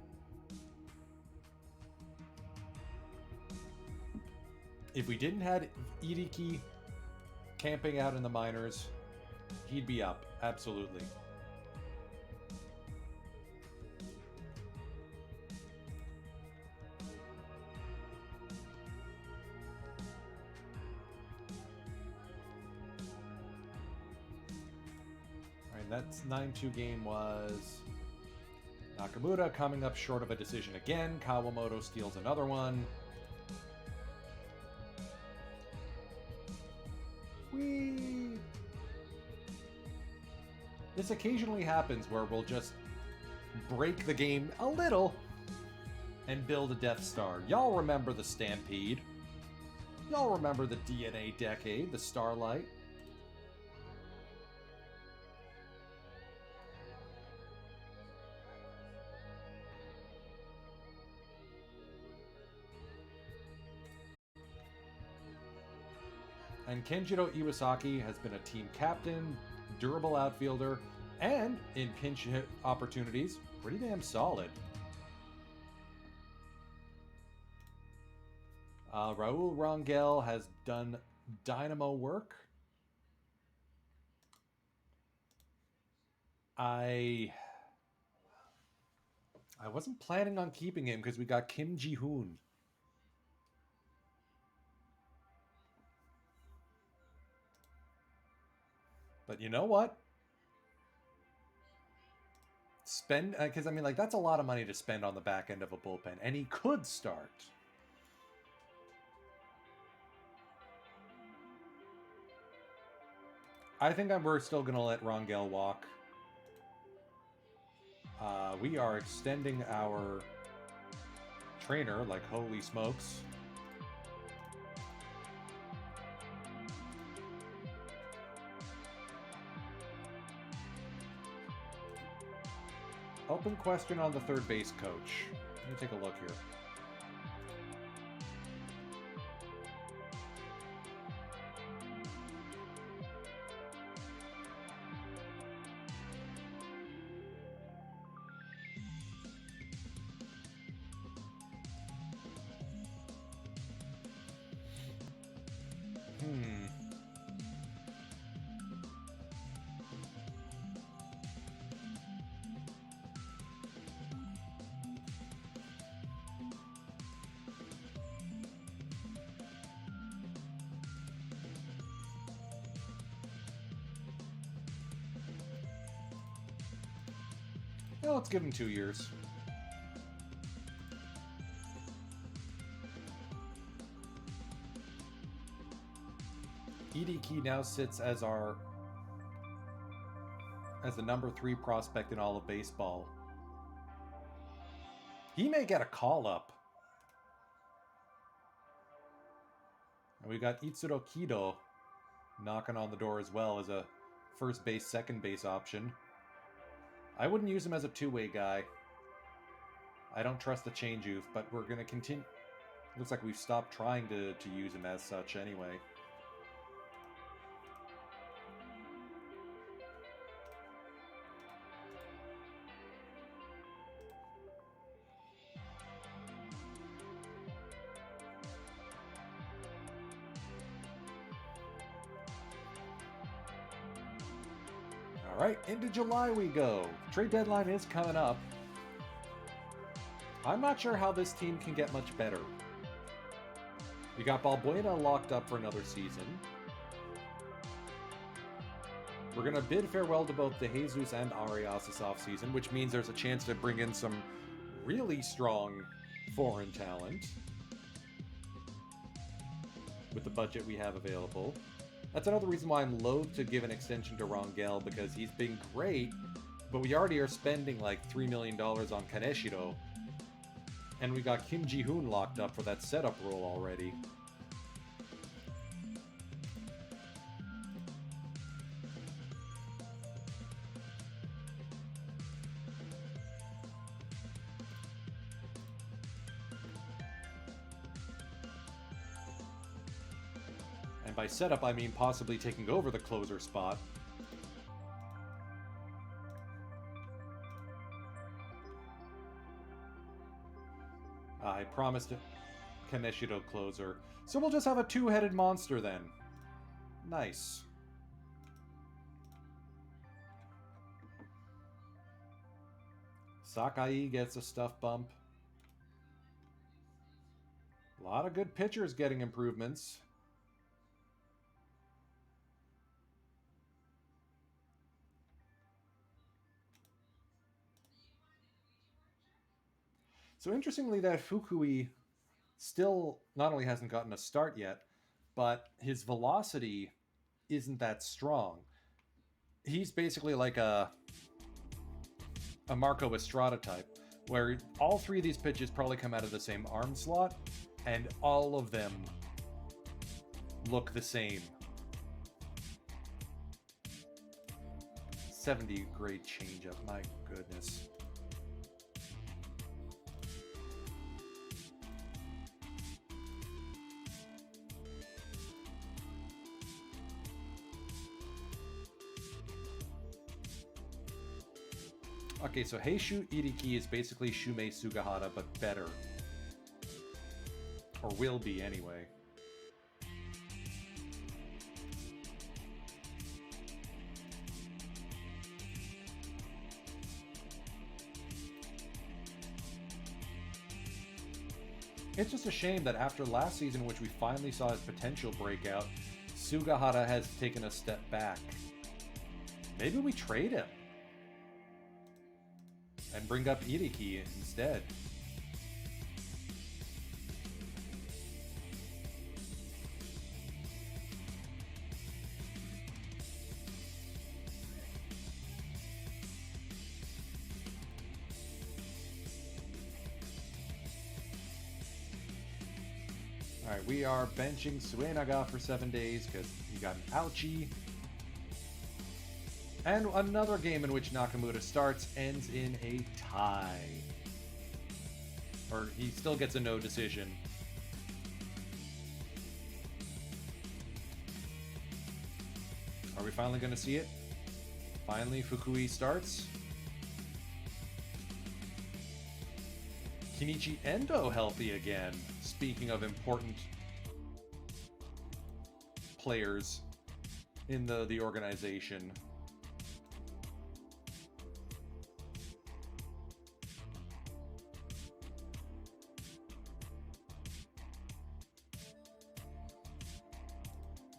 S1: If we didn't have Iriki camping out in the minors, he'd be up, absolutely. Alright, that's 9-2 game was Nakamura coming up short of a decision again. Kawamoto steals another one. Whee! This occasionally happens where we'll just break the game a little and build a Death Star. Y'all remember the Stampede. Y'all remember the DNA Decade, the Starlight. And Kenjiro Iwasaki has been a team captain, durable outfielder, and in pinch hit opportunities, pretty damn solid. Raul Rangel has done dynamo work. I wasn't planning on keeping him because we got Kim Ji-hoon. But you know what? Spend, because I mean, like, that's a lot of money to spend on the back end of a bullpen, and he could start. I think we're still going to let Rangel walk. We are extending our trainer, like, holy smokes. Open question on the third base coach. Let me take a look here. Yeah, let's give him 2 years. EDK now sits as the number 3 prospect in all of baseball. He may get a call up. And we got Itsuro Kido knocking on the door as well as a first base, second base option. I wouldn't use him as a two-way guy. I don't trust the change youth, but we're going to continue. Looks like we've stopped trying to use him as such anyway. All right, into July we go. Trade deadline is coming up. I'm not sure how this team can get much better. We got Balbuena locked up for another season. We're going to bid farewell to both De Jesus and Arias this offseason, which means there's a chance to bring in some really strong foreign talent with the budget we have available. That's another reason why I'm loath to give an extension to Rangel, because he's been great, but we already are spending like $3 million on Kaneshiro. And we got Kim Ji-hoon locked up for that setup role already. And by setup, I mean possibly taking over the closer spot. I promised Kaneshiro closer. So we'll just have a two-headed monster then. Nice. Sakai gets a stuff bump. A lot of good pitchers getting improvements. So interestingly, that Fukui still not only hasn't gotten a start yet, but his velocity isn't that strong. He's basically like a Marco Estrada type, where all three of these pitches probably come out of the same arm slot, and all of them look the same. 70 grade changeup, my goodness. Okay, so Heishu Iriki is basically Shumei Sugahara, but better. Or will be, anyway. It's just a shame that after last season, in which we finally saw his potential breakout, Sugahara has taken a step back. Maybe we trade him and bring up Iriki instead. Alright, we are benching Suenaga for 7 days because he got an ouchie. And another game in which Nakamura starts ends in a tie. Or he still gets a no decision. Are we finally going to see it? Finally, Fukui starts. Kenichi Endo healthy again. Speaking of important players in the organization.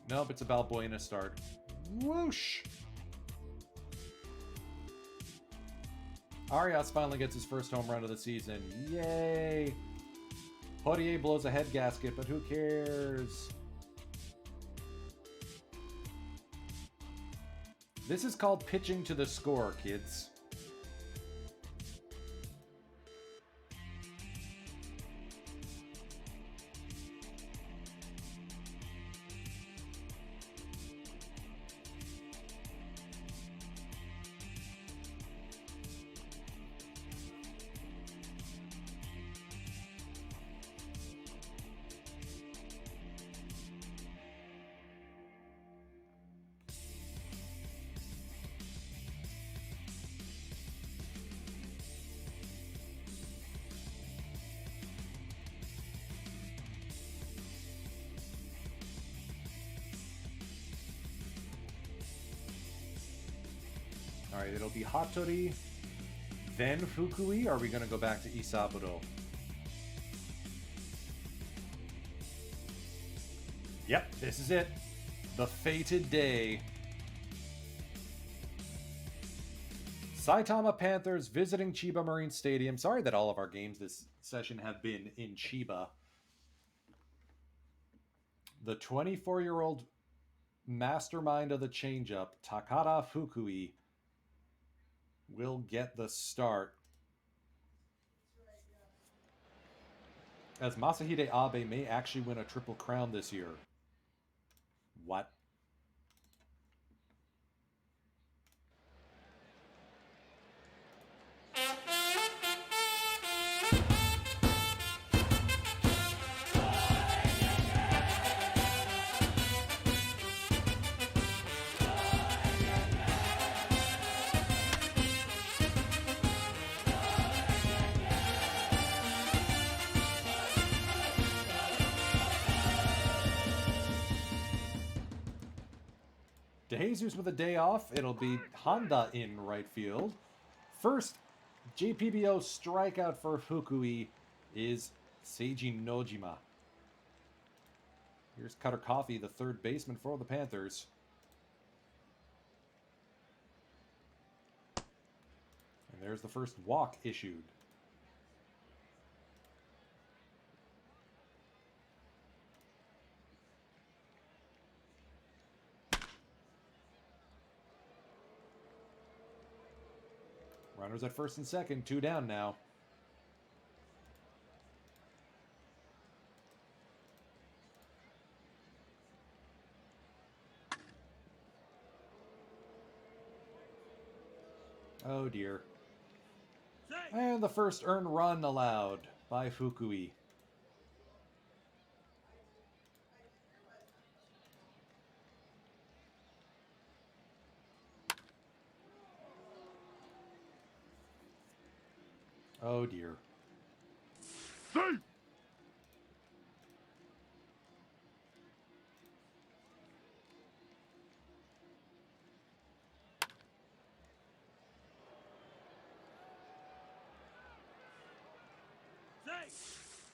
S1: Nope, it's a Balbuena start. Whoosh! Arias finally gets his first home run of the season. Yay! Poirier blows a head gasket, but who cares? This is called pitching to the score, kids. Alright, it'll be Hattori, then Fukui, or are we going to go back to Isaburo? Yep, this is it. The fated day. Saitama Panthers visiting Chiba Marine Stadium. Sorry that all of our games this session have been in Chiba. The 24-year-old mastermind of the changeup, Takada Fukui, will get the start. As Masahide Abe may actually win a Triple Crown this year. What? DeJesus with a day off. It'll be Honda in right field. First JPBO strikeout for Fukui is Seiji Nojima. Here's Cutter Coffee, the third baseman for the Panthers. And there's the first walk issued. Runners at first and second, 2 down now. Oh dear. And the first earned run allowed by Fukui. Oh dear.
S2: Safe.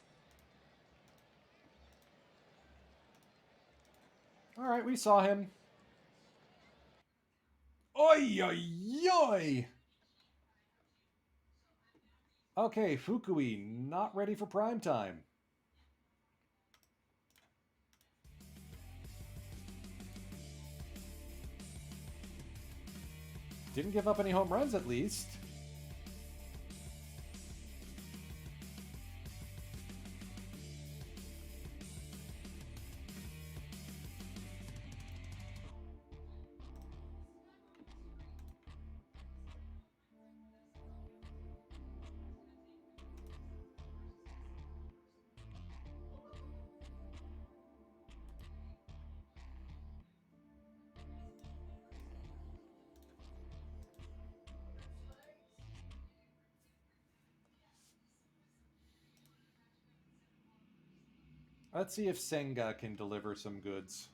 S1: All right, we saw him. Oi, oi, oi! Okay, Fukui, not ready for prime time. Didn't give up any home runs, at least. Let's see if Senga can deliver some goods.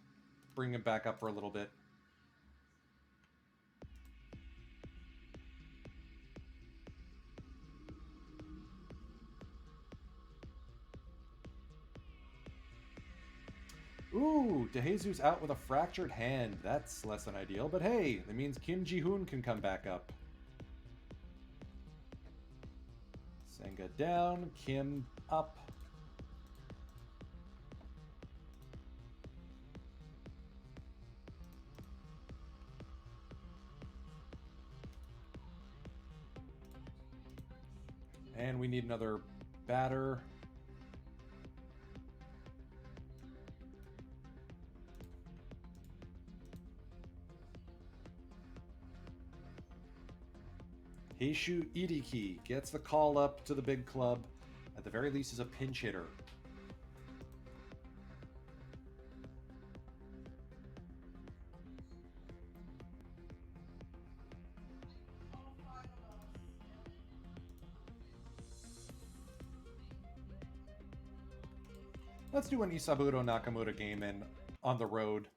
S1: Bring him back up for a little bit. Ooh, DeJesus out with a fractured hand. That's less than ideal, but hey, that means Kim Ji-hoon can come back up. Senga down, Kim up. And we need another batter. Heishu Idiki gets the call up to the big club. At the very least, is a pinch hitter. Let's do an Isaburo Nakamura game in on the road.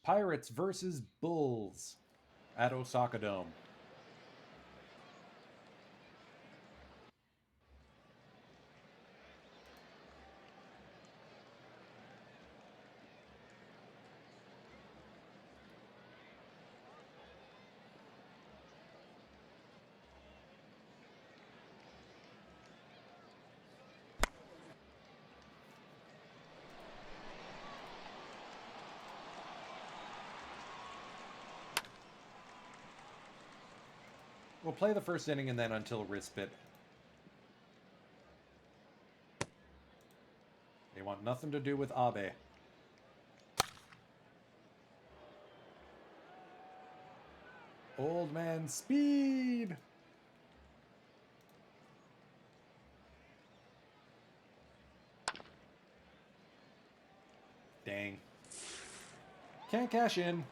S1: Pirates versus Bulls at Osaka Dome. We'll play the first inning and then until Rispit. They want nothing to do with Abe. Old man speed! Dang. Can't cash in.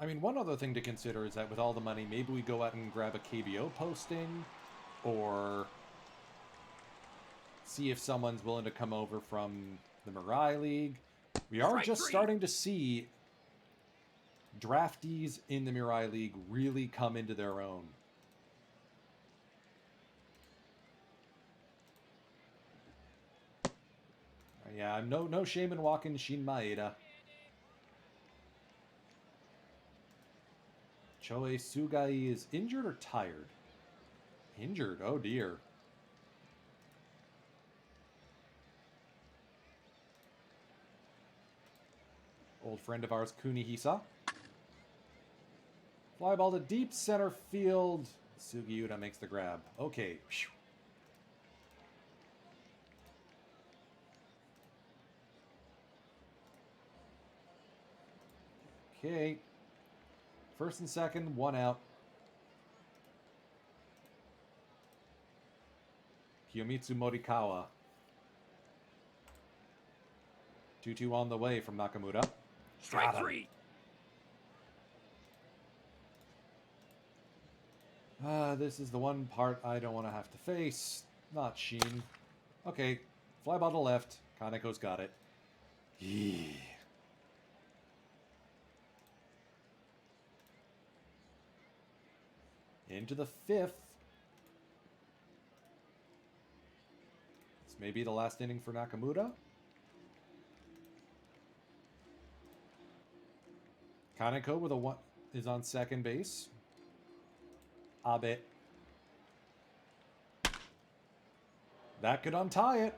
S1: I mean, one other thing to consider is that with all the money, maybe we go out and grab a KBO posting, or see if someone's willing to come over from the Mirai League. We are just starting to see draftees in the Mirai League really come into their own. Yeah, I'm no shame in walking Shin Maeda. Choei Sugai is injured or tired? Injured, oh dear. Old friend of ours, Kunihisa. Fly ball to deep center field. Sugiura makes the grab. Okay. Okay. First and second, one out. Kiyomitsu Morikawa. 2-2 on the way from Nakamura.
S2: Strike three.
S1: This is the one part I don't want to have to face. Not Sheen. Okay. Fly ball to left. Kaneko's got it. Yee. Into the fifth. This may be the last inning for Nakamura. Kaneko with a one is on second base. Abe. That could untie it.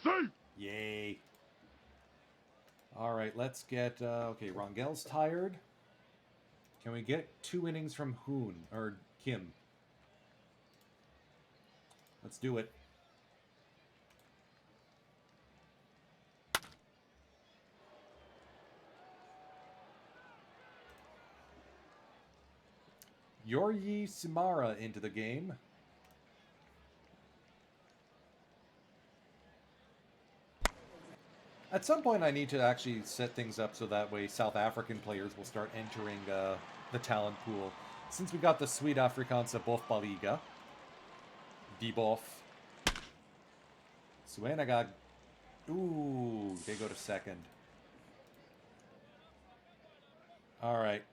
S2: Safe.
S1: Yay. All right, let's get... okay, Rongel's tired. Can we get 2 innings from Hoon, or Kim? Let's do it. Yoryi Simara into the game. At some point, I need to actually set things up so that way South African players will start entering the talent pool. Since we got the Sweet Afrikaanse Bofbaliga. Dibof. Suenaga. Ooh, they go to second. All right.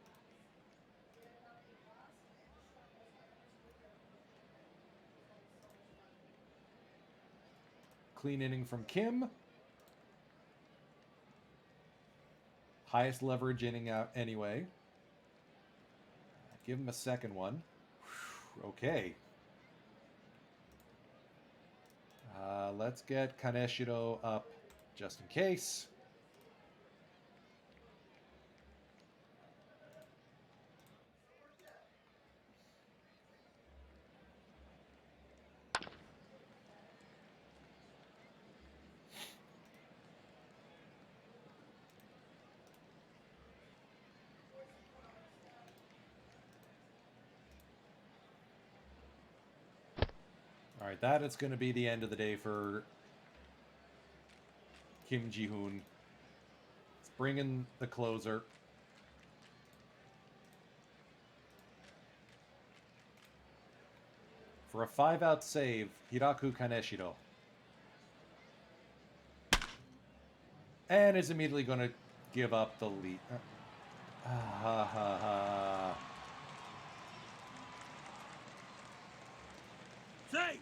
S1: Clean inning from Kim. Highest leverage inning out anyway. Give him a second one. Okay. Let's get Kaneshiro up just in case. All right, that is going to be the end of the day for Kim Ji-hoon. Let's bring in the closer. For a 5-out save, Hiraku Kaneshiro. And is immediately going to give up the lead.
S2: Safe.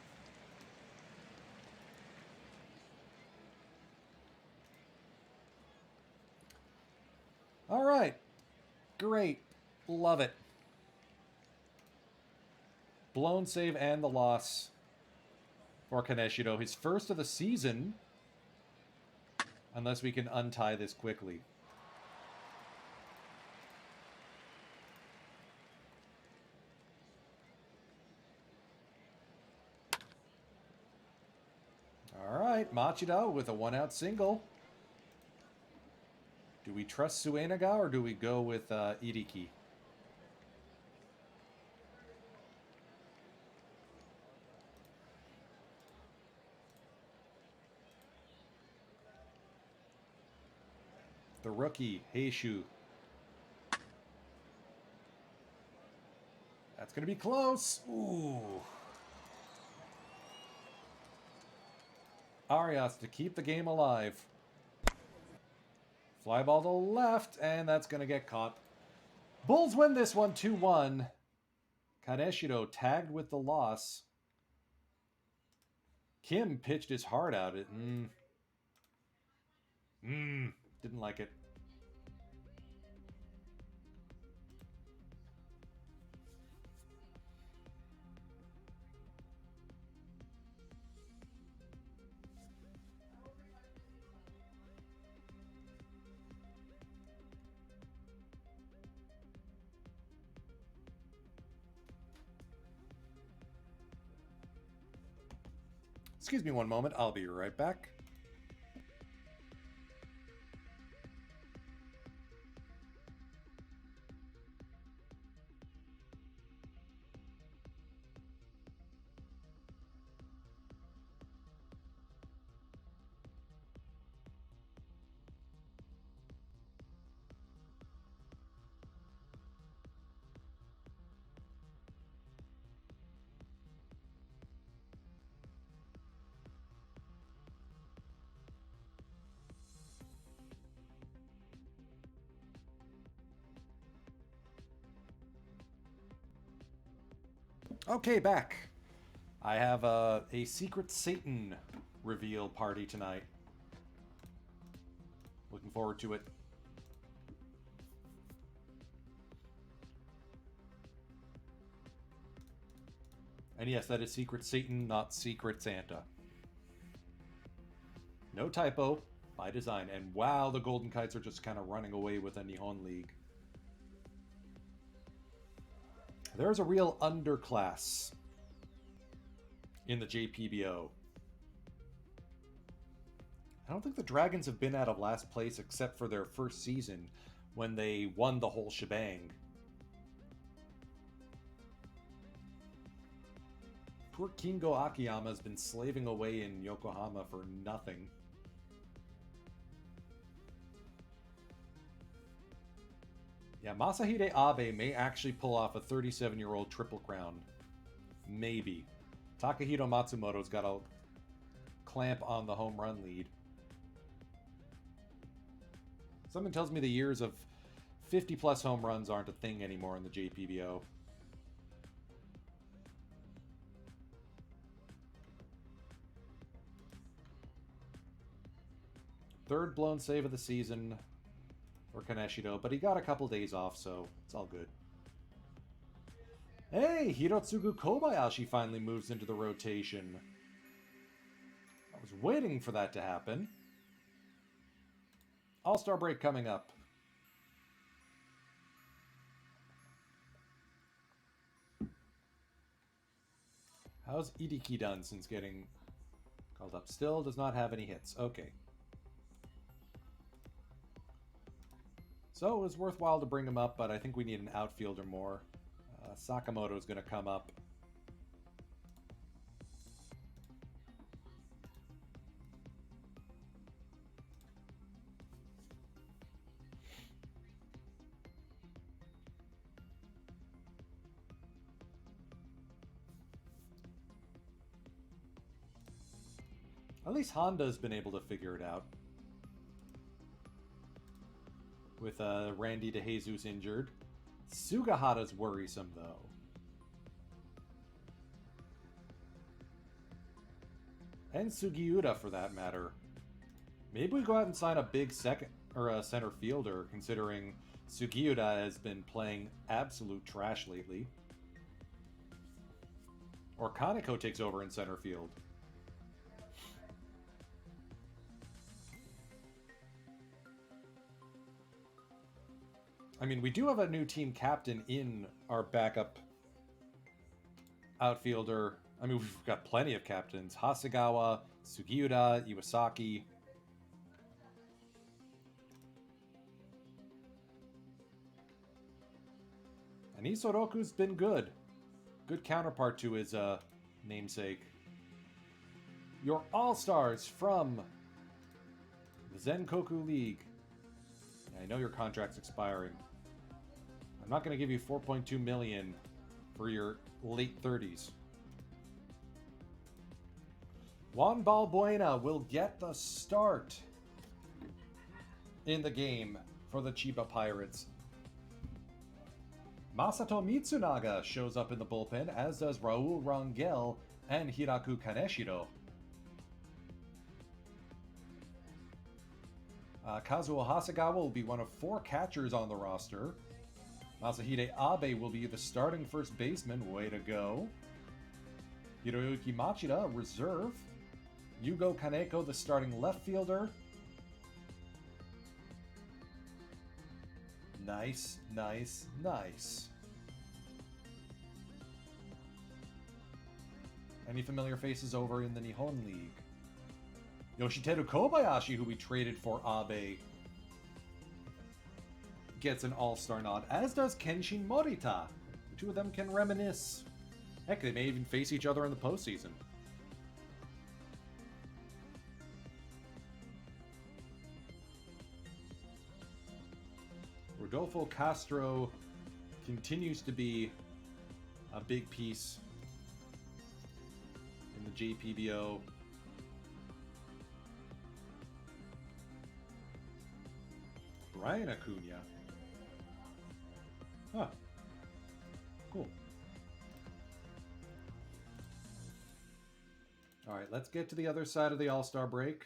S1: All right. Great. Love it. Blown save and the loss for Kaneshiro. His first of the season. Unless we can untie this quickly. All right. Machida with a one-out single. Do we trust Suenaga or do we go with Iriki? The rookie, Heishu. That's going to be close. Ooh. Arias to keep the game alive. Fly ball to the left, and that's going to get caught. Bulls win this one 2-1. Kaneshiro tagged with the loss. Kim pitched his heart out. Didn't like it. Excuse me one moment. I'll be right back. Okay, back. I have a Secret Satan reveal party tonight. Looking forward to it. And yes, that is Secret Satan, not Secret Santa. No typo, by design. And wow, the Golden Kites are just kind of running away with the Nihon League. There's a real underclass in the JPBO. I don't think the Dragons have been out of last place except for their first season when they won the whole shebang. Poor Kingo Akiyama has been slaving away in Yokohama for nothing. Yeah, Masahide Abe may actually pull off a 37-year-old Triple Crown. Maybe. Takahito Matsumoto's got a clamp on the home run lead. Something tells me the years of 50-plus home runs aren't a thing anymore in the JPBO. Third blown save of the season for Kaneshiro, but he got a couple days off, so it's all good. Hey, Hirotsugu Kobayashi finally moves into the rotation. I was waiting for that to happen. All-Star break coming up. How's Idiki done since getting called up? Still does not have any hits. Okay. So it was worthwhile to bring him up, but I think we need an outfielder more. Sakamoto's going to come up. At least Honda's been able to figure it out. With Randy DeJesus injured. Sugahara's worrisome, though. And Sugiura, for that matter. Maybe we go out and sign a big second... or a center fielder, considering Sugiura has been playing absolute trash lately. Or Kaneko takes over in center field. I mean, we do have a new team captain in our backup outfielder. I mean, we've got plenty of captains. Hasegawa, Sugiura, Iwasaki. And Isoroku's been good. Good counterpart to his namesake. Your All-Stars from the Zenkoku League. Yeah, I know your contract's expiring. I'm not going to give you $4.2 million for your late 30s. Juan Balbuena will get the start in the game for the Chiba Pirates. Masato Mitsunaga shows up in the bullpen, as does Raul Rangel and Hiraku Kaneshiro. Kazuo Hasegawa will be one of 4 catchers on the roster. Masahide Abe will be the starting first baseman. Way to go. Hiroyuki Machida, reserve. Yugo Kaneko, the starting left fielder. Nice, nice, nice. Any familiar faces over in the Nihon League? Yoshiteru Kobayashi, who we traded for Abe, gets an all-star nod, as does Kenshin Morita. The two of them can reminisce. Heck, they may even face each other in the postseason. Rodolfo Castro continues to be a big piece in the JPBO. Brian Acuna. Huh. Cool. Alright, let's get to the other side of the All-Star break.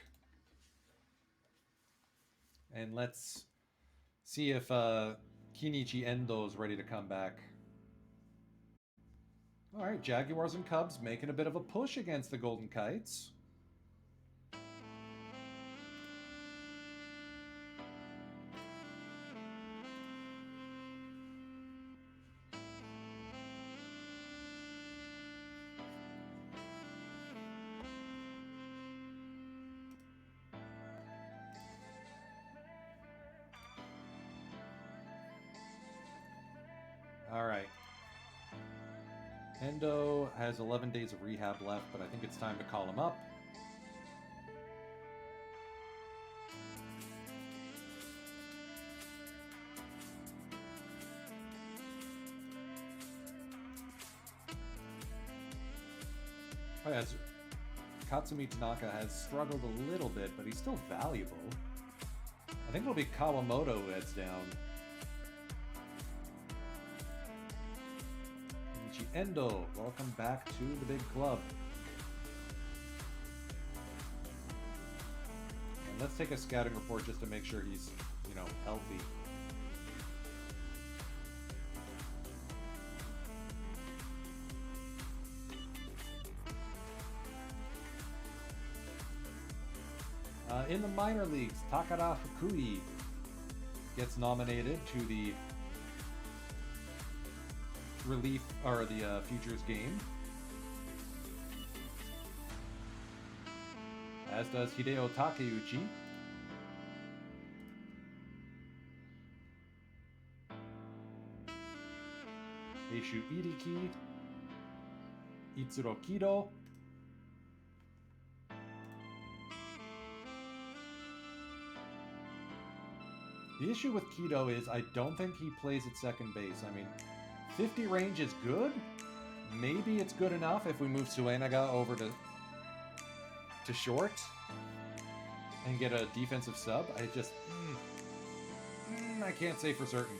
S1: And let's see if Kinichi Endo is ready to come back. Alright, Jaguars and Cubs making a bit of a push against the Golden Kites. Alright. Endo has 11 days of rehab left, but I think it's time to call him up. Oh yeah, Katsumi Tanaka has struggled a little bit, but he's still valuable. I think it'll be Kawamoto who heads down. Endo, welcome back to the big club. And let's take a scouting report just to make sure he's, healthy. In the minor leagues, Takara Fukui gets nominated to the relief or the futures game, as does Hideo Takeuchi. Eishu Iriki, Itsuro Kido, the issue with Kido is I don't think he plays at second base. I mean, 50 range is good. Maybe it's good enough if we move Suenaga over to short and get a defensive sub. I just... I can't say for certain.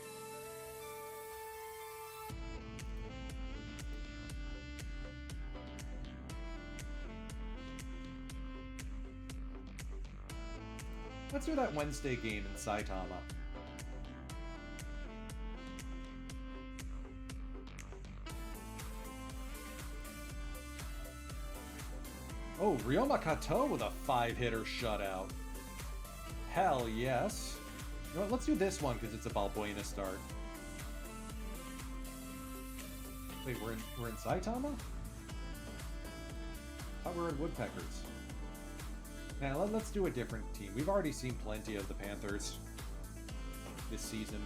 S1: Let's do that Wednesday game in Saitama. Oh, Ryoma Kato with a 5-hitter shutout. Hell yes. You know what, let's do this one because it's a Balbuena start. Wait, we're in Saitama? I thought we were in Woodpeckers. Now, let's do a different team. We've already seen plenty of the Panthers this season.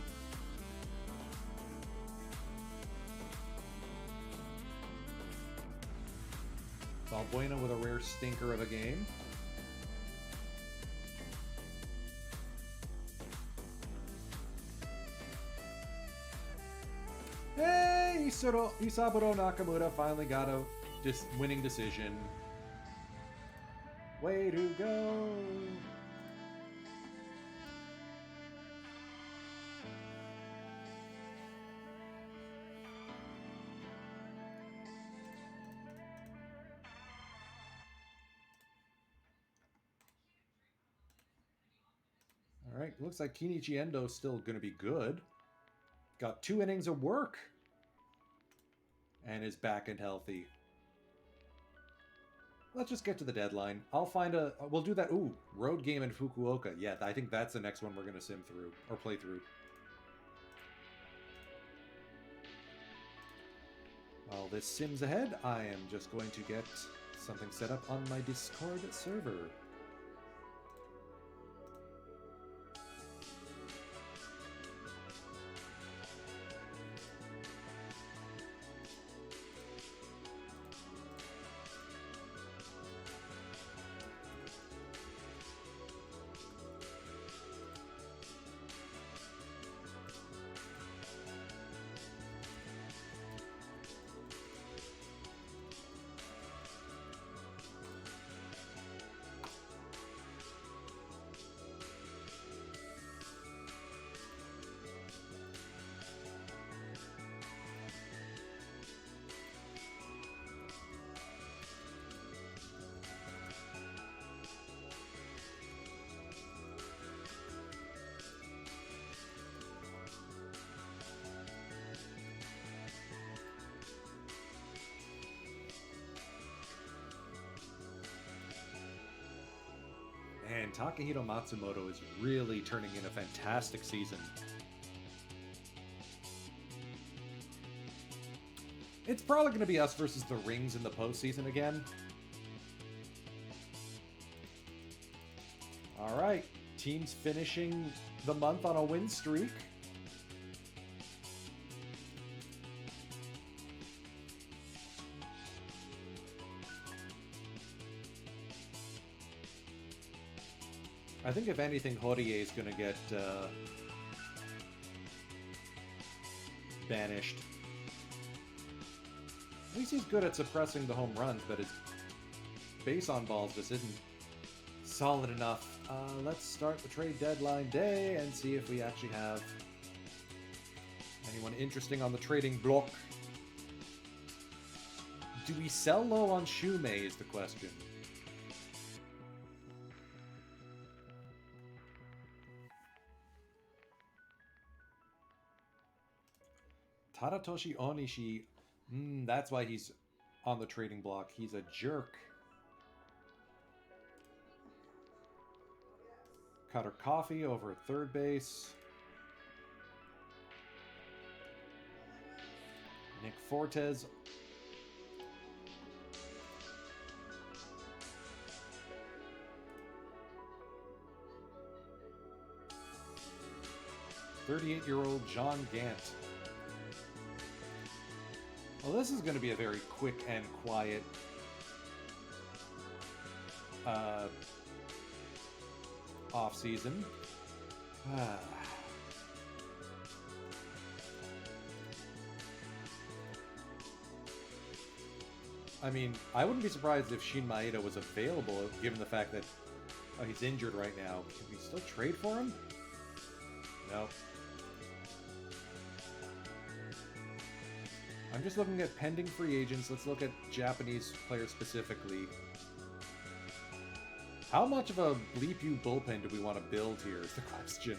S1: Balbuena with a rare stinker of a game. Hey, Isaburo Nakamura finally got a winning decision. Way to go! Alright, looks like Kenichi Endo's still going to be good. Got 2 innings of work. And is back and healthy. Let's just get to the deadline. I'll find a... We'll do that... Ooh, road game in Fukuoka. Yeah, I think that's the next one we're going to sim through. Or play through. While this sims ahead, I am just going to get something set up on my Discord server. And Takahito Matsumoto is really turning in a fantastic season. It's probably going to be us versus the Rings in the postseason again. Alright, teams finishing the month on a win streak. I think if anything, Horie is going to get banished. At least he's good at suppressing the home runs, but his base on balls just isn't solid enough. Let's start the trade deadline day and see if we actually have anyone interesting on the trading block. Do we sell low on Shumei is the question. Tadatoshi Onishi, that's why he's on the trading block. He's a jerk. Cutter Coffee over at third base. Nick Fortes. "38-year-old John Gant." Well, this is going to be a very quick and quiet off-season. I mean, I wouldn't be surprised if Shin Maeda was available, given the fact that he's injured right now. Can we still trade for him? No. I'm just looking at pending free agents. Let's look at Japanese players specifically. How much of a Bleep You bullpen do we want to build here is the question.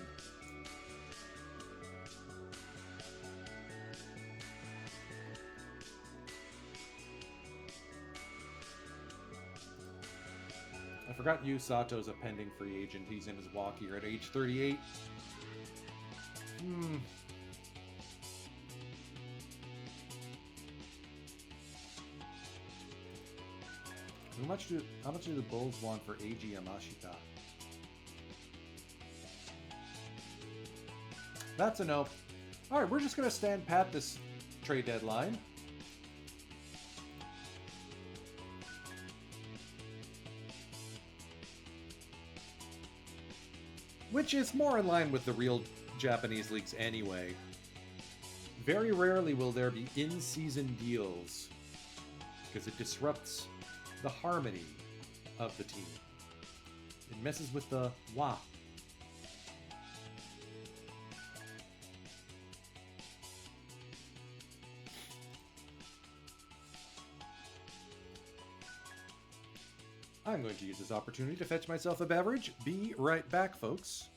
S1: I forgot Yu Sato's a pending free agent. He's in his walk here at age 38. How much do the Bulls want for Eiji Yamashita? That's a no. Alright, we're just gonna stand pat this trade deadline. Which is more in line with the real Japanese leagues anyway. Very rarely will there be in-season deals, because it disrupts the harmony of the team. It messes with the wa. I'm going to use this opportunity to fetch myself a beverage. Be right back, folks.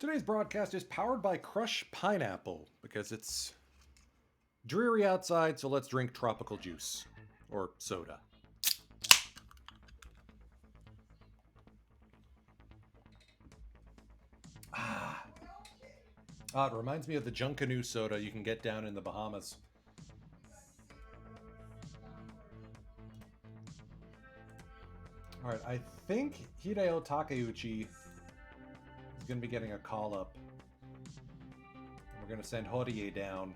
S1: Today's broadcast is powered by Crush Pineapple, because it's dreary outside, so let's drink tropical juice. Or soda. It reminds me of the Junkanoo soda you can get down in the Bahamas. Alright, I think Hideo Takeuchi is going to be getting a call-up. We're going to send Horie down.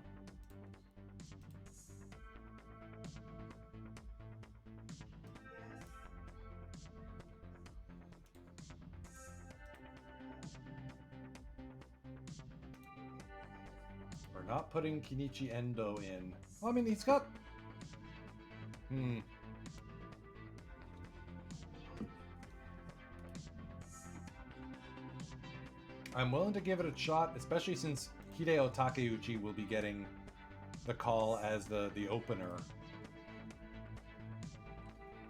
S1: We're not putting Kenichi Endo in. Well, I mean, he's got... I'm willing to give it a shot, especially since Hideo Takeuchi will be getting the call as the opener.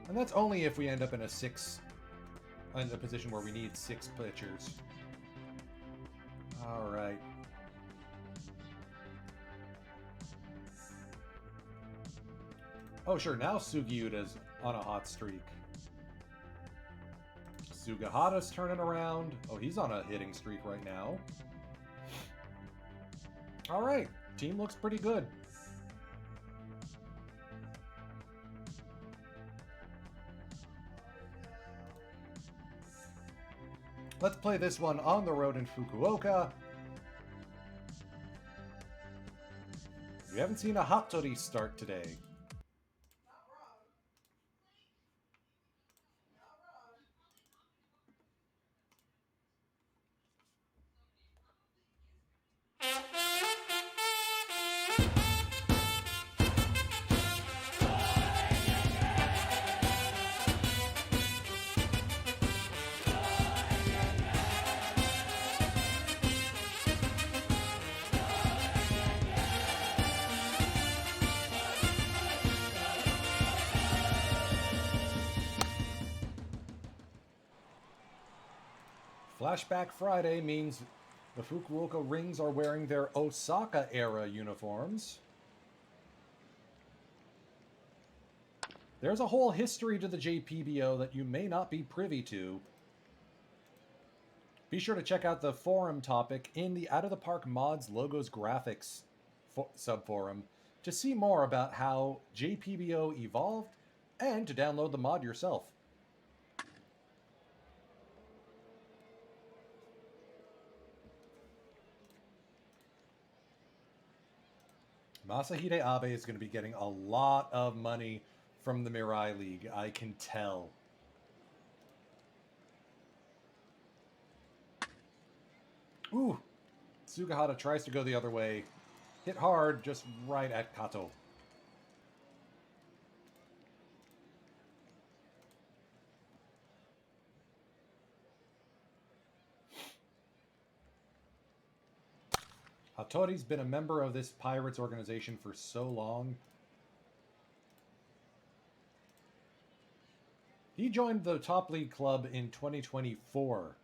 S1: And that's only if we end up in a position where we need 6 pitchers. Alright. Oh sure, now Sugiura's on a hot streak. Sugahara's turning around. Oh, he's on a hitting streak right now. Alright, team looks pretty good. Let's play this one on the road in Fukuoka. We haven't seen a Hattori start today. Flashback Friday means the Fukuoka Rings are wearing their Osaka-era uniforms. There's a whole history to the JPBO that you may not be privy to. Be sure to check out the forum topic in the Out of the Park Mods Logos Graphics subforum to see more about how JPBO evolved and to download the mod yourself. Masahide Abe is going to be getting a lot of money from the Mirai League. I can tell. Ooh. Sugahara tries to go the other way. Hit hard, just right at Kato. Hattori's been a member of this Pirates organization for so long. He joined the top league club in 2024.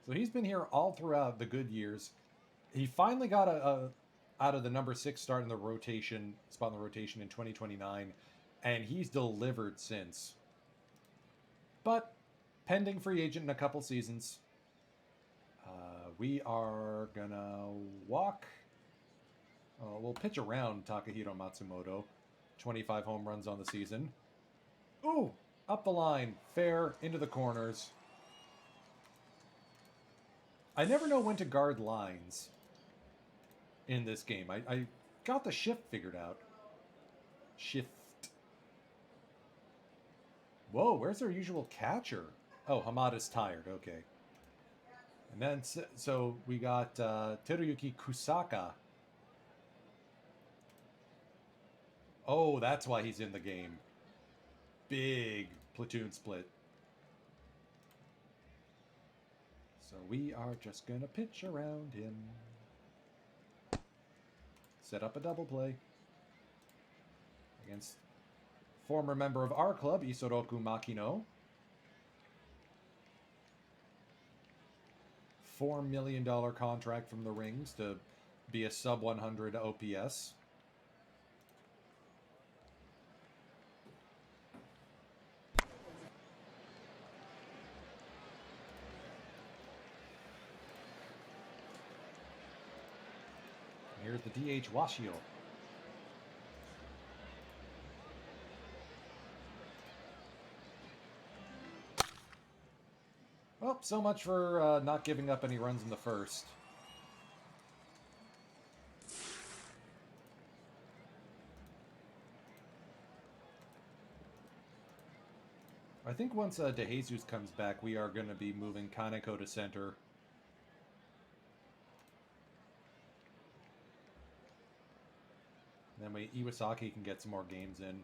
S1: So he's been here all throughout the good years. He finally got out of the number 6 start in the rotation, spot in the rotation in 2029, and he's delivered since. But pending free agent in a couple seasons. We are gonna walk. We'll pitch around Takahiro Matsumoto. 25 home runs on the season. Ooh, up the line, fair, into the corners. I never know when to guard lines in this game. I got the shift figured out. Shift. Whoa, where's their usual catcher? Oh, Hamada's tired. Okay. And then, so we got Teruyuki Kusaka. Oh, that's why he's in the game. Big platoon split. So we are just going to pitch around him. Set up a double play. Against former member of our club, Isoroku Makino. $4 million contract from the Rings to be a sub 100 OPS. Here's the DH Washio. Well, so much for not giving up any runs in the first. I think once De Jesus comes back, we are going to be moving Kaneko to center. Then Iwasaki can get some more games in.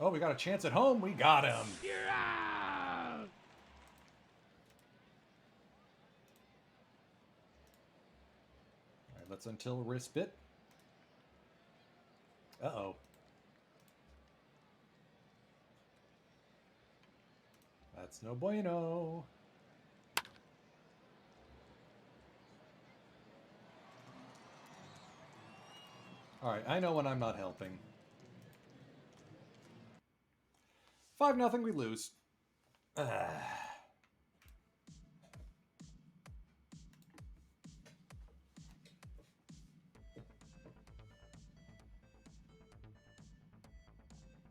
S1: Oh, we got a chance at home. We got him.
S2: You're out!
S1: All right, let's until wrist bit. Uh-oh. That's no bueno. All right, I know when I'm not helping. 5-0, we lose.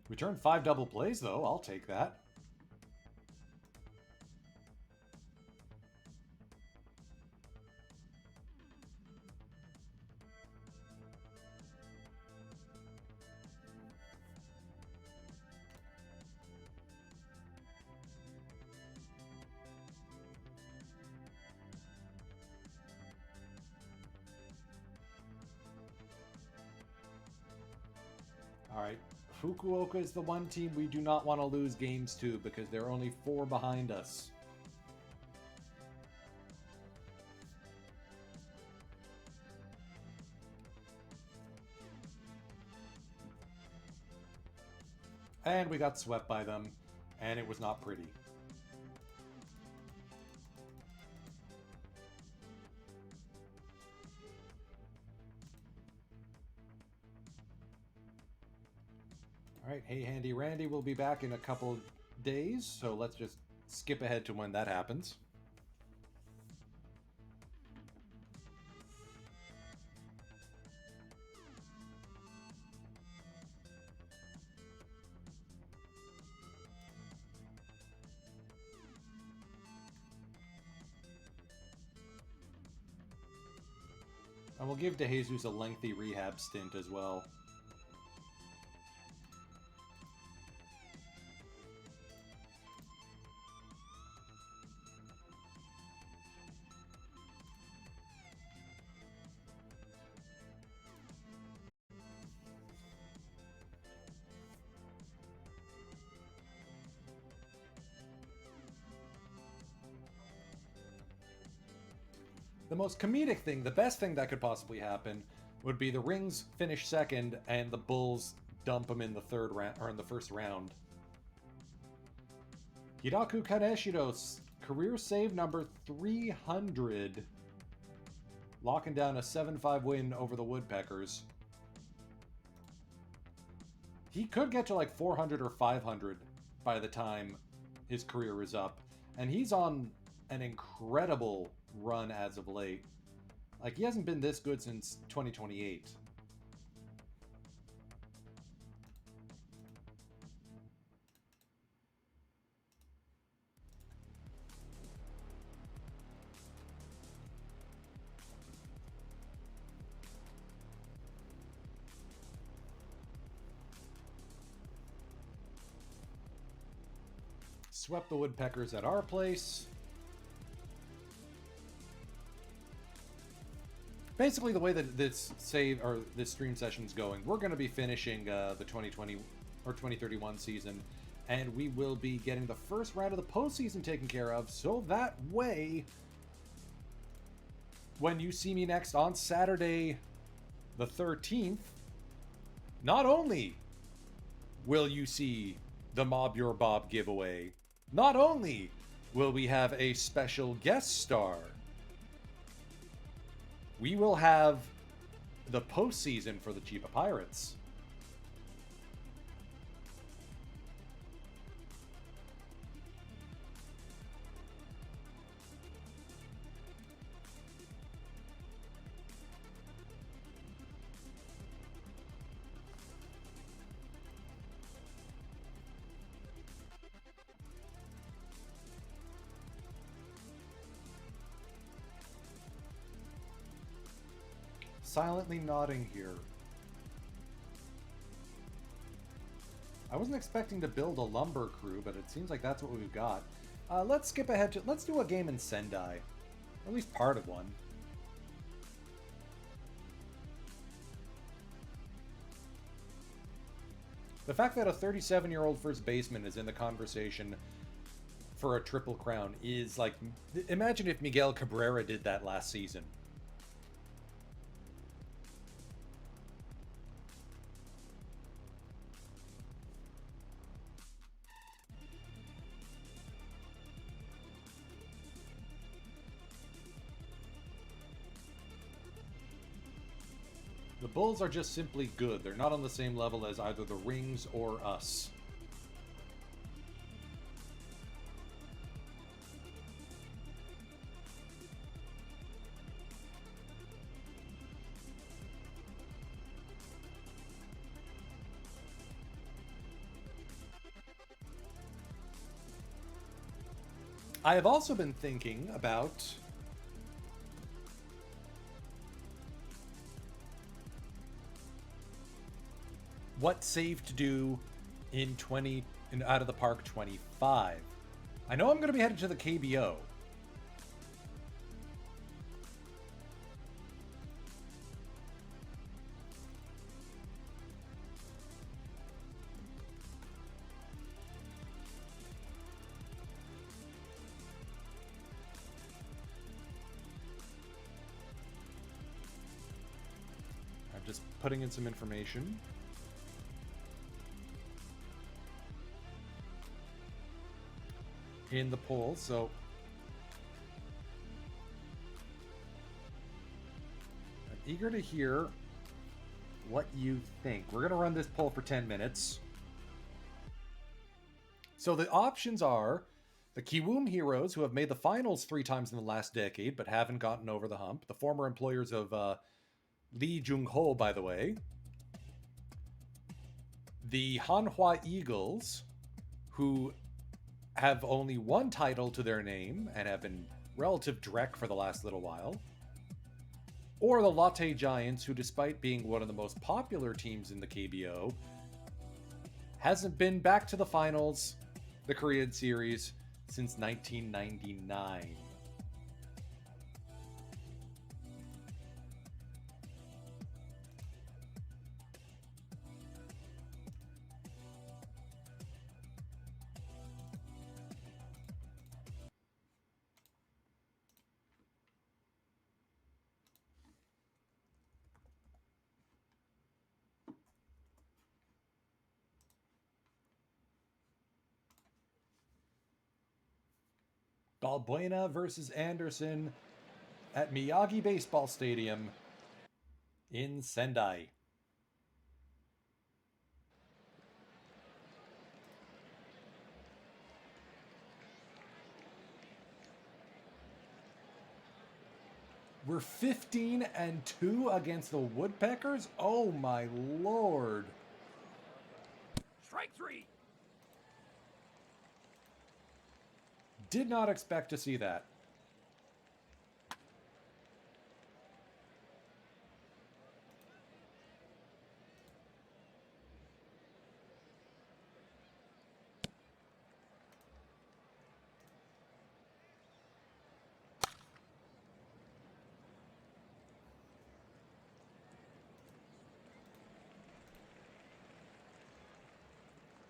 S1: We turned 5 double plays, though. I'll take that. All right. Fukuoka is the one team we do not want to lose games to because they're only 4 behind us. And we got swept by them, and it was not pretty. All right, hey Handy Randy will be back in a couple days, so let's just skip ahead to when that happens. And we'll give DeJesus a lengthy rehab stint as well. The most comedic thing, the best thing that could possibly happen, would be the Rings finish second and the Bulls dump them in the third round or in the first round. Hiraku Kaneshiro's career save number 300, locking down a 7-5 win over the Woodpeckers. He could get to like 400 or 500 by the time his career is up, and he's on an incredible run as of late. Like, he hasn't been this good since 2028. Swept the Woodpeckers at our place. Basically, the way that this stream session's going, we're going to be finishing the 2020 or 2031 season, and we will be getting the first round of the postseason taken care of, so that way, when you see me next on Saturday the 13th, not only will you see the Mob Your Bob giveaway, not only will we have a special guest star, we will have the postseason for the Chiba Pirates. Silently nodding here. I wasn't expecting to build a lumber crew, but it seems like that's what we've got. Let's skip ahead to... Let's do a game in Sendai. Or at least part of one. The fact that a 37-year-old first baseman is in the conversation for a Triple Crown is like... Imagine if Miguel Cabrera did that last season. The Bulls are just simply good. They're not on the same level as either the Rings or us. I have also been thinking about what save to do in Out of the Park 25. I know I'm going to be headed to the KBO. I'm just putting in some information. In the poll, so I'm eager to hear what you think. We're going to run this poll for 10 minutes. So the options are the Kiwoom Heroes, who have made the finals 3 times in the last decade but haven't gotten over the hump. The former employers of Lee Jung-ho, by the way. The Hanwha Eagles, who have only one title to their name and have been relative dreck for the last little while. Or the Latte Giants, who, despite being one of the most popular teams in the KBO, hasn't been back to the finals, the Korean series, since 1999. Balbuena versus Anderson at Miyagi Baseball Stadium in Sendai. We're 15-2 against the Woodpeckers? Oh my lord.
S2: Strike three.
S1: Did not expect to see that.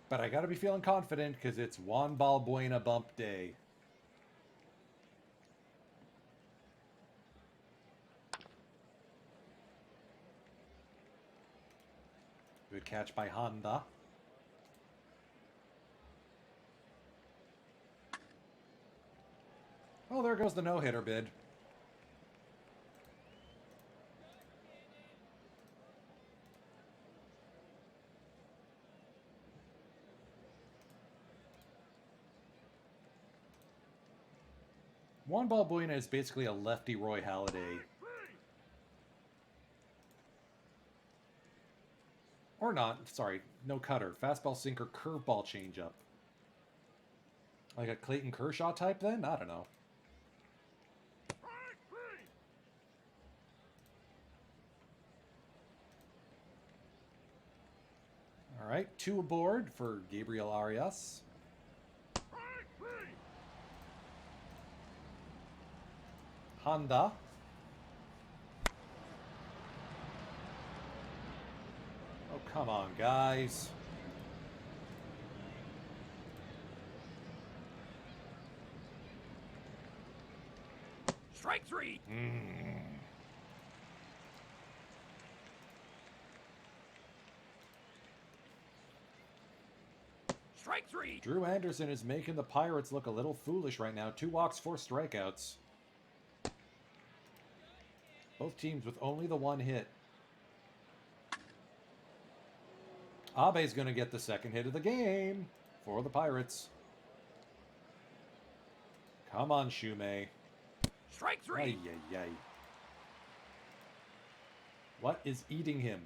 S1: But I gotta be feeling confident because it's Juan Balbuena bump day. Good catch by Honda. Oh, there goes the no-hitter bid. Juan Balbuena is basically a lefty Roy Halladay. Or not, sorry, no cutter. Fastball, sinker, curveball, changeup. Like a Clayton Kershaw type then? I don't know. All right, 2 aboard for Gabriel Arias. Honda. Oh, come on, guys.
S2: Strike three. Strike three.
S1: Drew Anderson is making the Pirates look a little foolish right now. 2 walks, 4 strikeouts. Both teams with only the 1 hit. Abe's going to get the second hit of the game for the Pirates. Come on, Shumei.
S2: Strike three.
S1: Ay, ay, ay. What is eating him?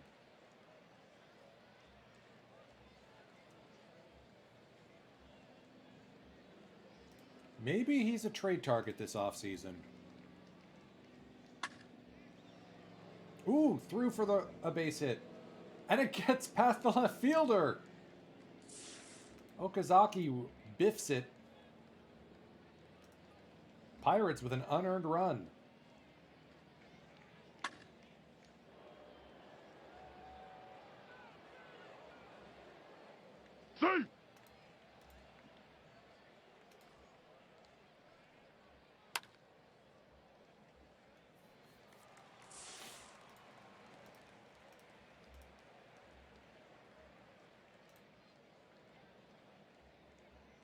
S1: Maybe he's a trade target this offseason. Ooh, through for a base hit. And it gets past the left fielder. Okazaki biffs it. Pirates with an unearned run.
S2: Safe.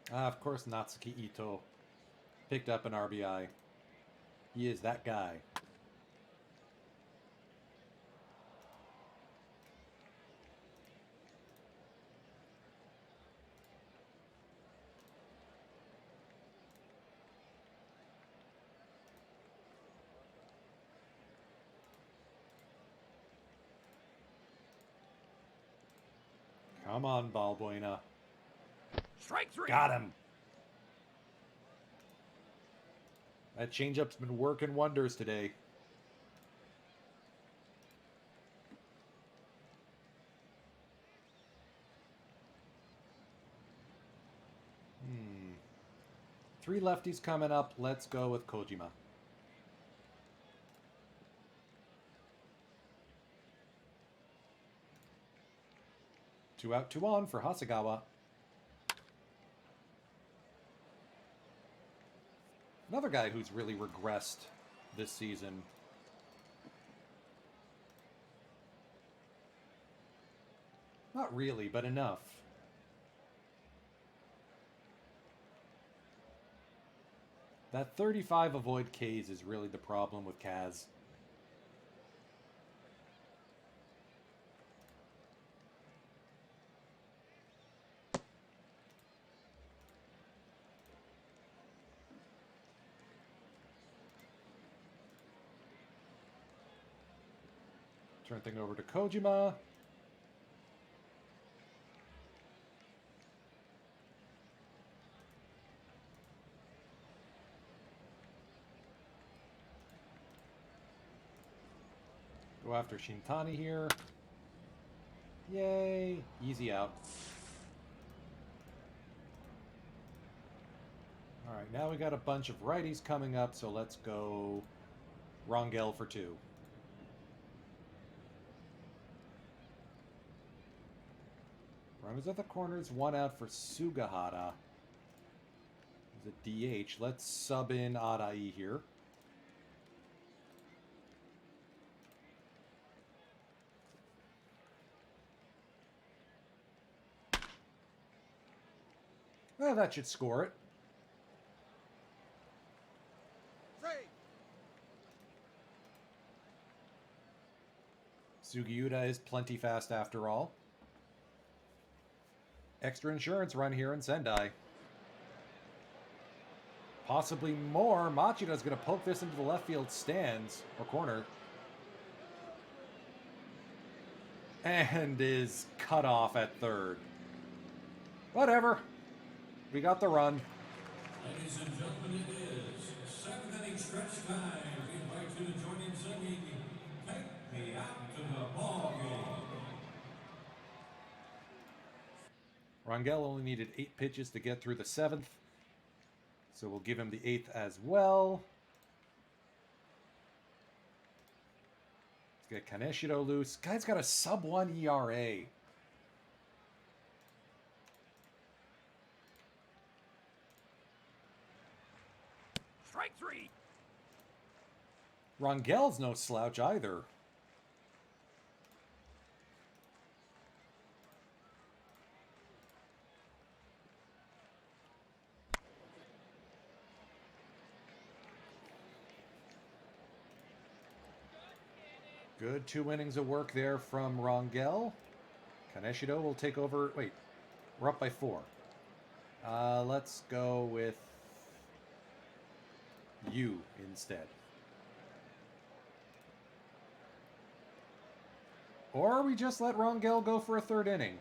S1: Of course, Natsuki Ito picked up an RBI. He is that guy. Come on, Balbuena.
S2: Strike three.
S1: Got him. That changeup's been working wonders today. 3 lefties coming up. Let's go with Kojima. Two out, 2 on for Hasegawa. Another guy who's really regressed this season. Not really, but enough. That 35 avoid Ks is really the problem with Kaz. Turn thing over to Kojima. Go after Shintani here. Yay! Easy out. Alright, now we got a bunch of righties coming up, so let's go Rangel for 2. Runners at the corners, 1 out for Sugahara. He's a DH. Let's sub in Arai here. Well, that should score it. Sugiura is plenty fast after all. Extra insurance run here in Sendai. Possibly more. Machida's going to poke this into the left field stands, or corner. And is cut off at third. Whatever. We got the run.
S3: Ladies and gentlemen, it is 7th inning stretch time. We invite you to join in singing "Take Me Out to the Ball Game."
S1: Rangel only needed 8 pitches to get through the 7th. So we'll give him the 8th as well. Let's get Kaneshiro loose. Guy's got a sub-1 ERA.
S2: Strike 3.
S1: Rangel's no slouch either. Good 2 innings of work there from Rangel. Kaneshiro will take over. Wait, we're up by 4. Let's go with you instead. Or we just let Rangel go for a 3rd inning.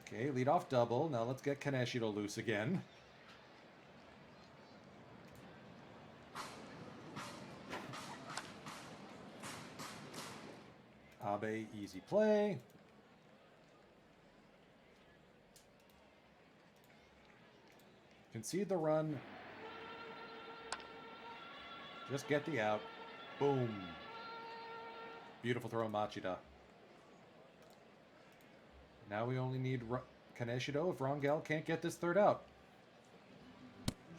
S1: Okay, leadoff double. Now let's get Kaneshiro loose again. Abe, easy play. Concede the run. Just get the out. Boom. Beautiful throw, Machida. Now we only need Kaneshiro if Rangel can't get this 3rd out.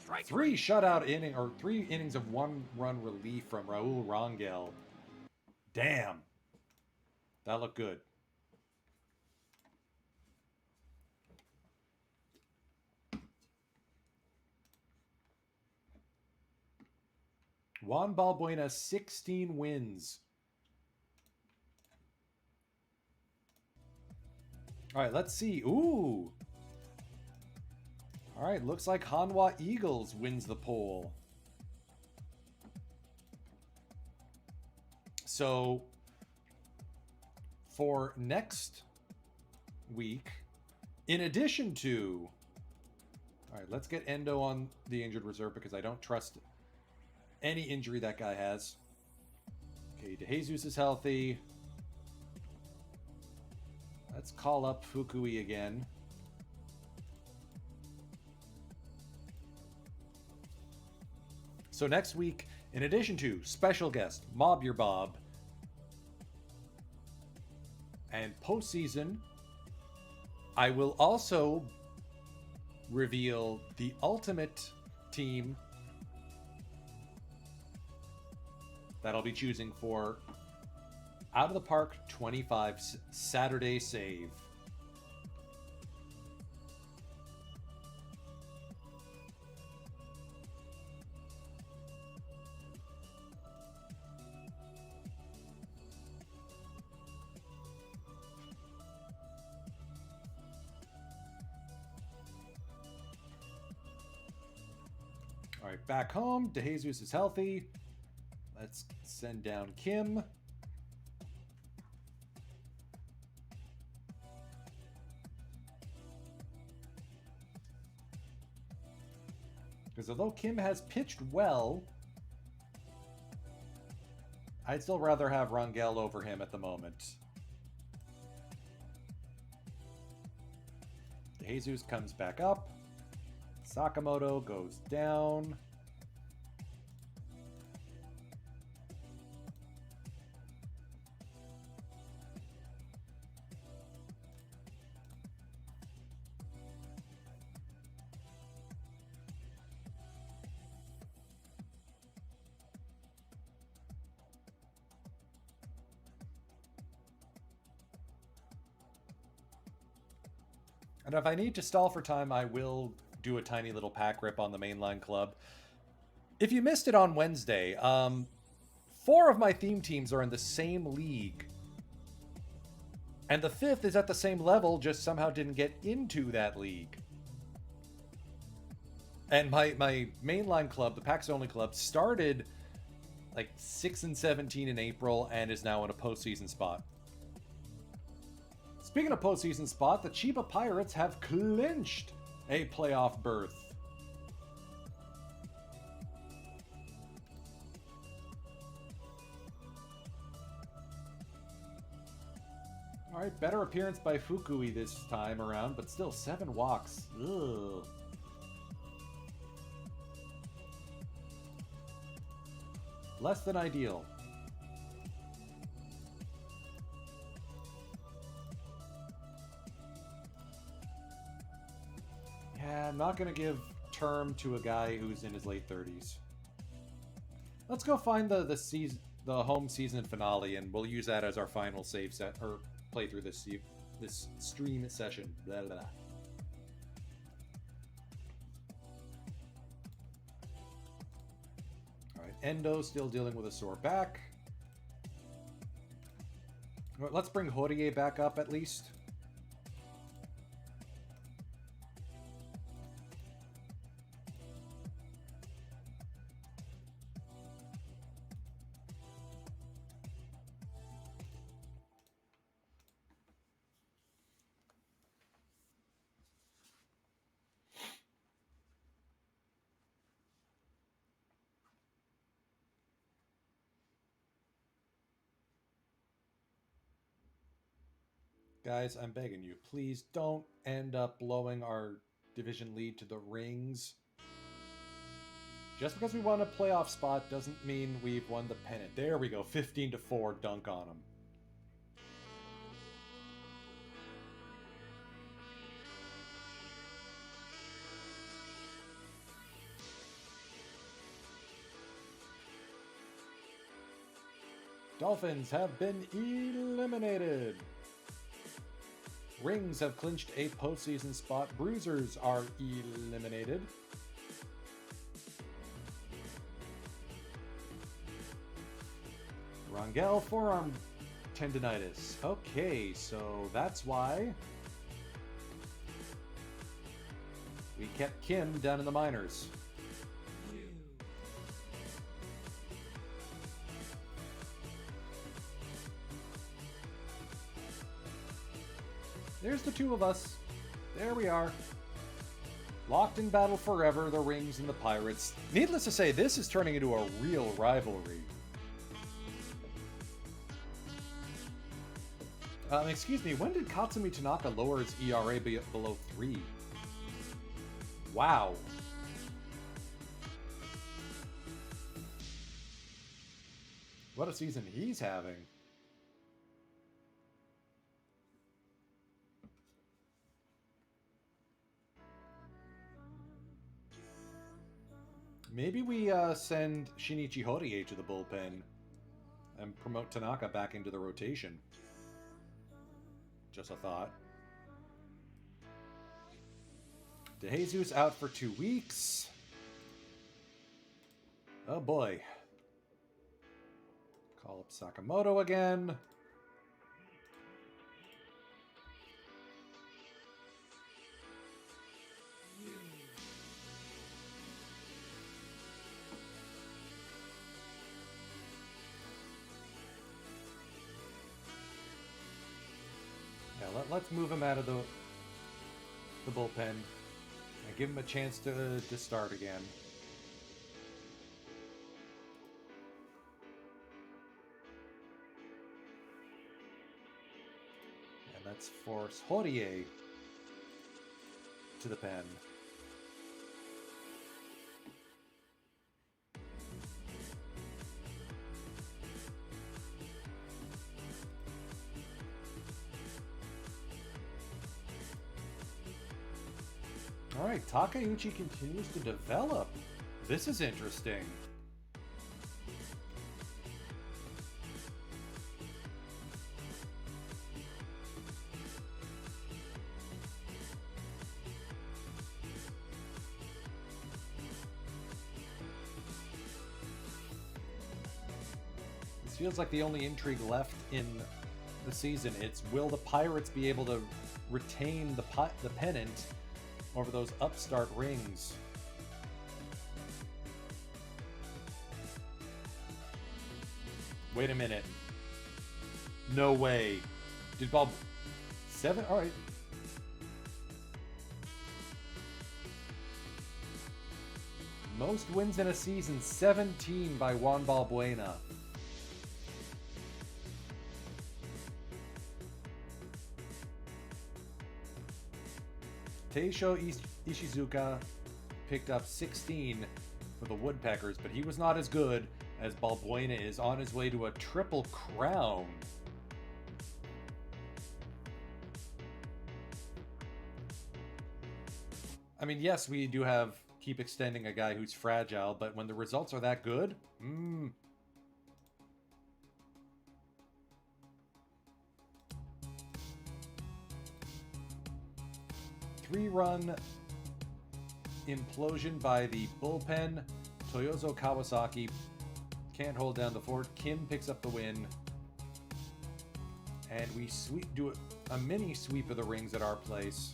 S2: Strike
S1: 3 shutout inning, or 3 innings of 1-run relief from Raul Rangel. Damn. That looked good. Juan Balbuena, 16 wins. All right, let's see. Ooh. All right, looks like Hanwha Eagles wins the poll. So, for next week, in addition to... All right, let's get Endo on the injured reserve because I don't trust any injury that guy has. Okay, DeJesus is healthy. Let's call up Fukui again. So next week, in addition to special guest Mob Your Bob and postseason, I will also reveal the ultimate team that I'll be choosing for Out of the Park 25 Saturday Save. All right, back home, DeJesus is healthy. Let's send down Kim. Because although Kim has pitched well, I'd still rather have Rangel over him at the moment. DeJesus comes back up. Sakamoto goes down. And if I need to stall for time, I will do a tiny little pack rip on the mainline club. If you missed it on Wednesday, 4 of my theme teams are in the same league. And the 5th is at the same level, just somehow didn't get into that league. And my mainline club, the Packs Only Club, started like 6 and 17 in April and is now in a postseason spot. Speaking of postseason spot, the Chiba Pirates have clinched a playoff berth. All right, better appearance by Fukui this time around, but still 7 walks. Ugh. Less than ideal. Yeah, I'm not going to give term to a guy who's in his late 30s. Let's go find the home season finale, and we'll use that as our final save set or playthrough this stream session. Blah, blah. All right, Endo still dealing with a sore back. All right, let's bring Horie back up at least. Guys, I'm begging you, please don't end up blowing our division lead to the rings. Just because we won a playoff spot doesn't mean we've won the pennant. There we go, 15-4 dunk on them. Dolphins have been eliminated. Rings have clinched a postseason spot. Bruisers are eliminated. Rangel forearm tendonitis. Okay, so that's why we kept Kim down in the minors. There's the 2 of us. There we are. Locked in battle forever, the Rings and the Pirates. Needless to say, this is turning into a real rivalry. Excuse me, when did Katsumi Tanaka lower his ERA below 3? Wow. What a season he's having. Maybe we send Shinichi Horie to the bullpen and promote Tanaka back into the rotation. Just a thought. DeJesus out for 2 weeks. Oh boy. Call up Sakamoto again. Yeah, let's move him out of the bullpen and give him a chance to start again. And let's force Horie to the pen. Alright, Takeuchi continues to develop. This is interesting. This feels like the only intrigue left in the season. It's, will the Pirates be able to retain the pennant over those upstart rings? Wait a minute. No way. Did Bob... 7? Alright. Most wins in a season, 17 by Juan Balbuena. Teisho Ishizuka picked up 16 for the Woodpeckers, but he was not as good as Balbuena is on his way to a triple crown. I mean, yes, we do have keep extending a guy who's fragile, but when the results are that good, 3-run implosion by the bullpen. Toyozo Kawasaki can't hold down the fort. Kim picks up the win. And we do a mini sweep of the rings at our place.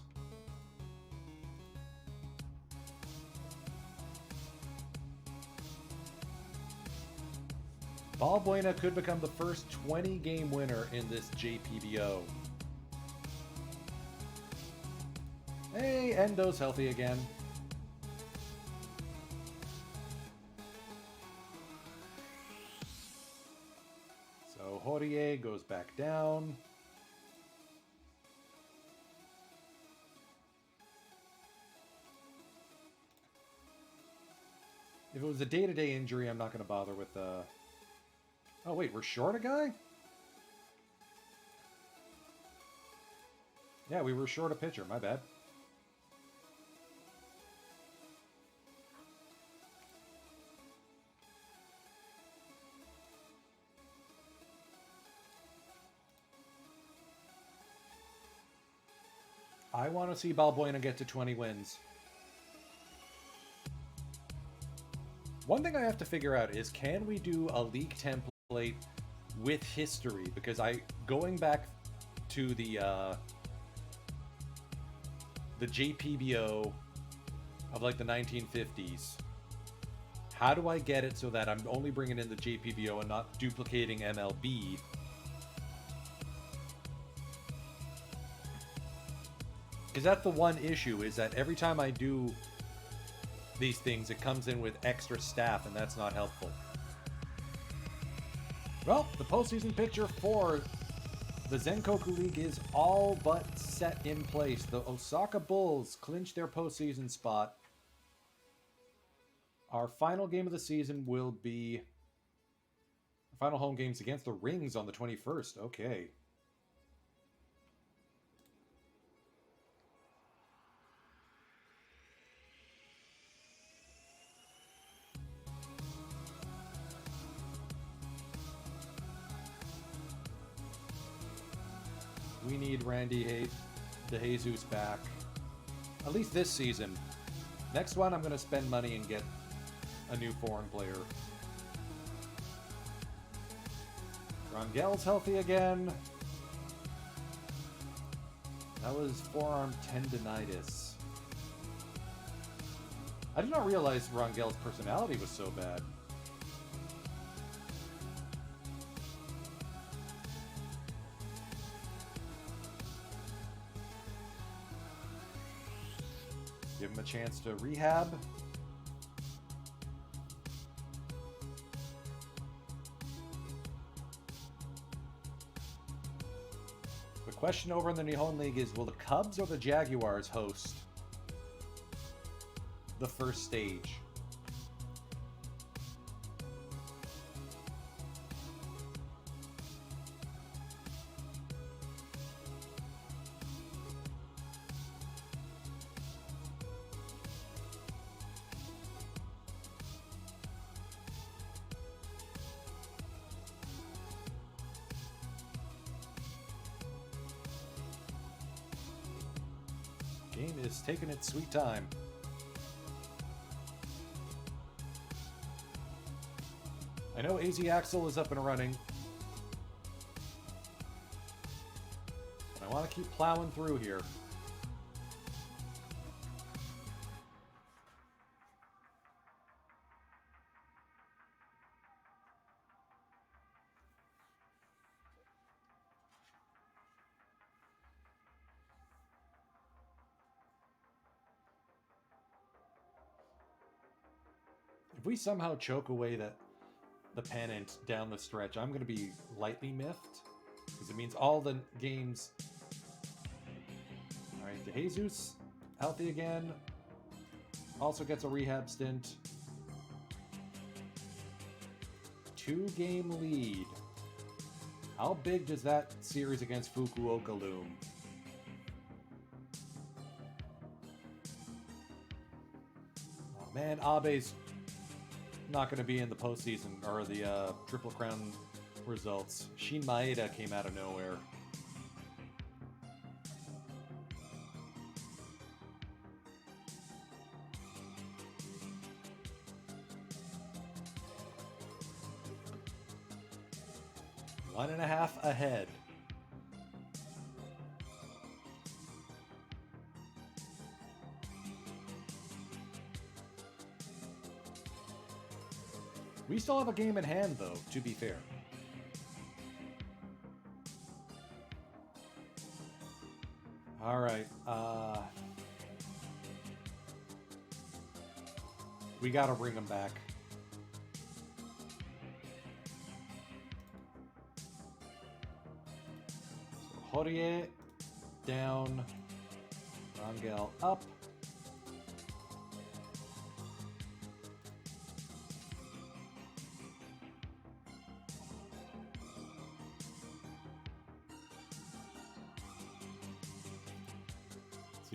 S1: Balbuena could become the first 20-game winner in this JPBO. Hey, Endo's healthy again. So Horie goes back down. If it was a day-to-day injury, I'm not going to bother with the... Oh, wait, we're short a guy? Yeah, we were short a pitcher. My bad. I want to see Balbuena get to 20 wins. One thing I have to figure out is, can we do a league template with history? Because going back to the JPBO of like the 1950s, how do I get it so that I'm only bringing in the JPBO and not duplicating MLB? Because that's the one issue, is that every time I do these things, it comes in with extra staff, and that's not helpful. Well, the postseason picture for The Zenkoku League is all but set in place. The Osaka Bulls clinch their postseason spot. Our final game of the season will be final home games against the Rings on the 21st. Okay. We need Randy DeJesus back. At least this season. Next one, I'm going to spend money and get a new foreign player. Rangel's healthy again. That was forearm tendinitis. I did not realize Rangel's personality was so bad. Give him a chance to rehab. The question over in the Nihon League is, will the Cubs or the Jaguars host the first stage? Game is taking its sweet time. I know AZ Axel is up and running. But I want to keep plowing through here. If we somehow choke away the pennant down the stretch, I'm going to be lightly miffed. Because it means all the games... Alright, DeJesus, healthy again. Also gets a rehab stint. 2-game lead. How big does that series against Fukuoka loom? Oh man, Abe's not going to be in the postseason or the Triple Crown results. Shin Maeda came out of nowhere. One and a half ahead. We still have a game in hand, though, to be fair. All right. We got to bring them back. So Horie down. Rangel up.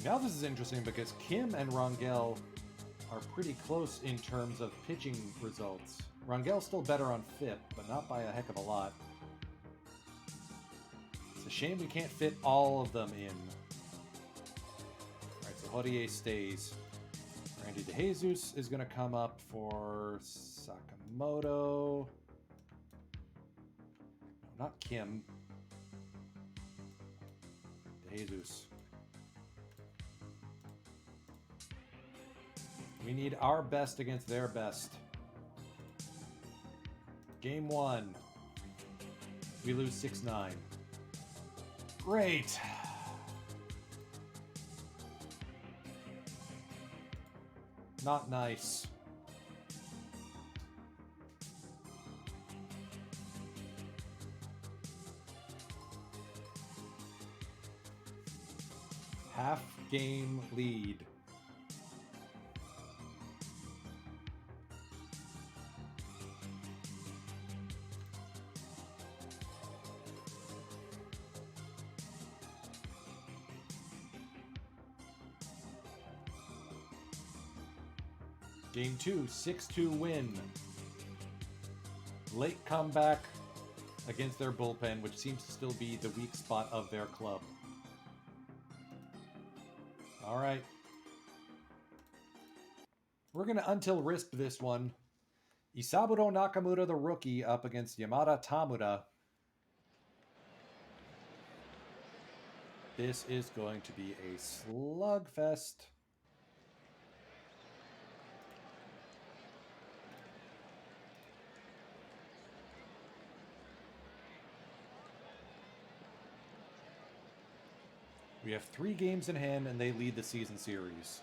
S1: Now this is interesting because Kim and Rangel are pretty close in terms of pitching results. Rangel's still better on FIP, but not by a heck of a lot. It's a shame we can't fit all of them in. Alright, so Horie stays. Randy DeJesus is going to come up for Sakamoto. No, not Kim. DeJesus. We need our best against their best. Game 1. We lose 6-9. Great. Not nice. game lead. Game 2, 6-2 win. Late comeback against their bullpen, which seems to still be the weak spot of their club. All right. We're going to until risp this one. Isaburo Nakamura, the rookie, up against Yamada Tamura. This is going to be a slugfest. We have 3 games in hand, and they lead the season series.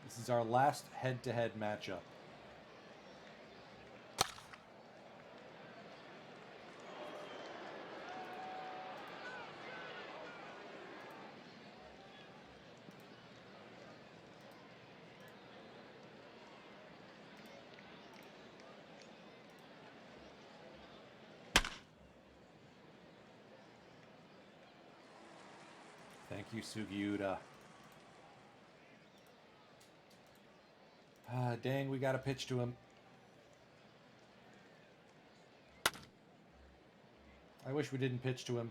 S1: This is our last head-to-head matchup. Thank you, Sugiura. Ah, dang, we got to pitch to him. I wish we didn't pitch to him.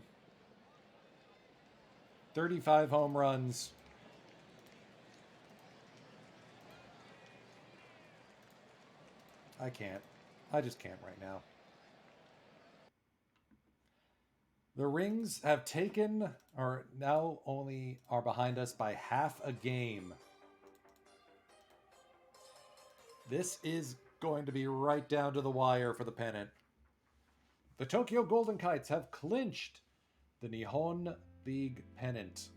S1: 35 home runs. I can't. I just can't right now. The Rings have taken, or now only are behind us by half a game. This is going to be right down to the wire for the pennant. The Tokyo Golden Kites have clinched the Nihon League pennant.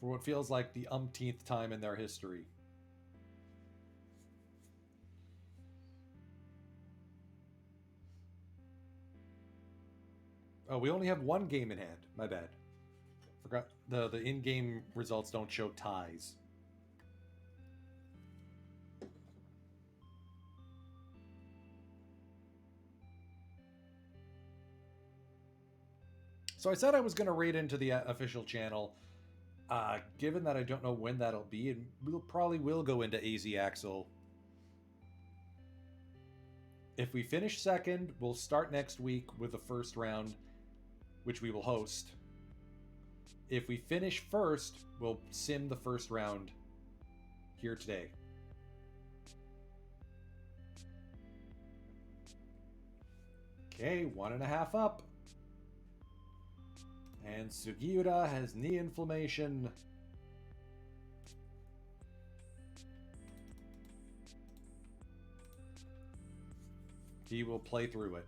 S1: For what feels like the umpteenth time in their history. Oh, we only have 1 game in hand. My bad. Forgot the in-game results don't show ties. So I said I was going to raid into the official channel. Given that I don't know when that'll be, and we'll probably will go into AZ Axel. If we finish second, we'll start next week with the first round, which we will host. If we finish first, we'll sim the first round here today. Okay, 1.5 up. And Sugiura has knee inflammation. He will play through it.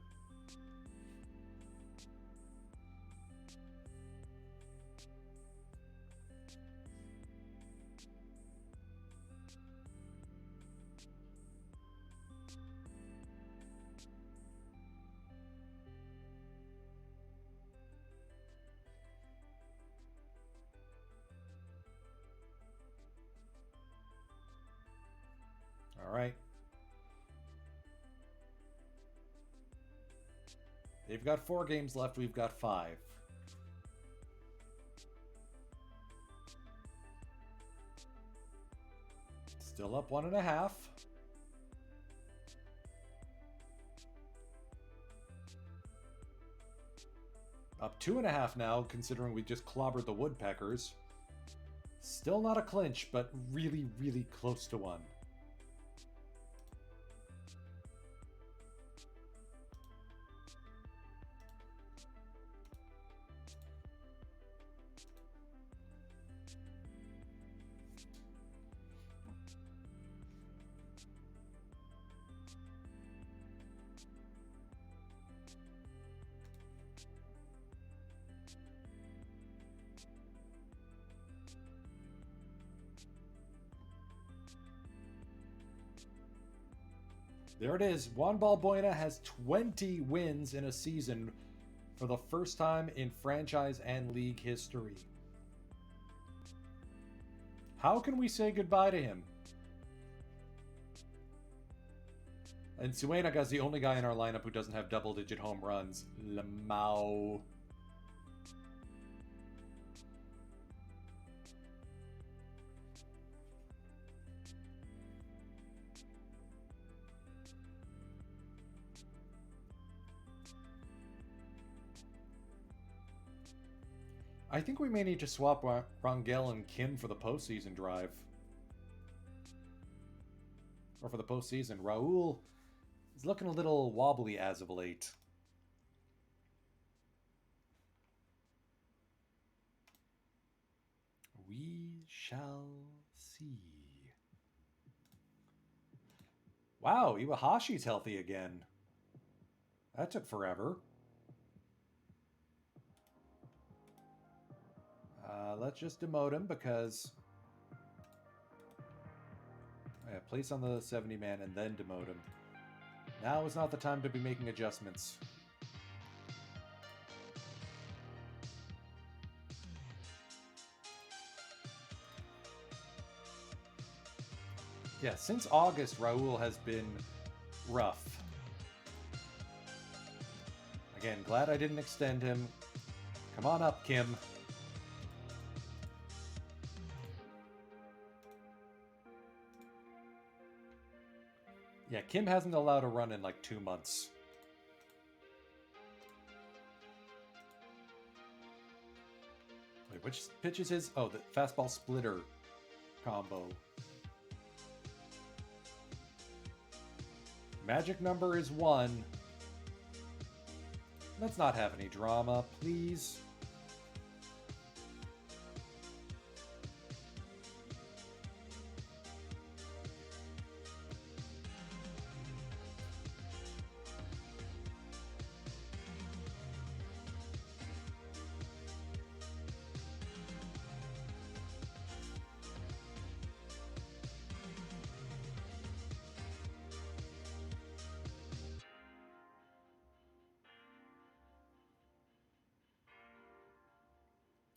S1: All right. They've got 4 games left. We've got 5. Still up 1.5. Up 2.5 now, considering we just clobbered the Woodpeckers. Still not a clinch, but really, really close to one. There it is. Juan Balbuena has 20 wins in a season for the first time in franchise and league history. How can we say goodbye to him? And Suenaga is the only guy in our lineup who doesn't have double-digit home runs. Lamau. I think we may need to swap Rangel and Kim for the postseason drive. Or for the postseason. Raul is looking a little wobbly as of late. We shall see. Wow, Iwahashi's healthy again. That took forever. Let's just demote him because... Yeah, place on the 70-man and then demote him. Now is not the time to be making adjustments. Yeah, since August, Raul has been rough. Again, glad I didn't extend him. Come on up, Kim. Yeah, Kim hasn't allowed a run in like 2 months. Wait, which pitch is his? Oh, the fastball splitter combo. Magic number is 1. Let's not have any drama, please.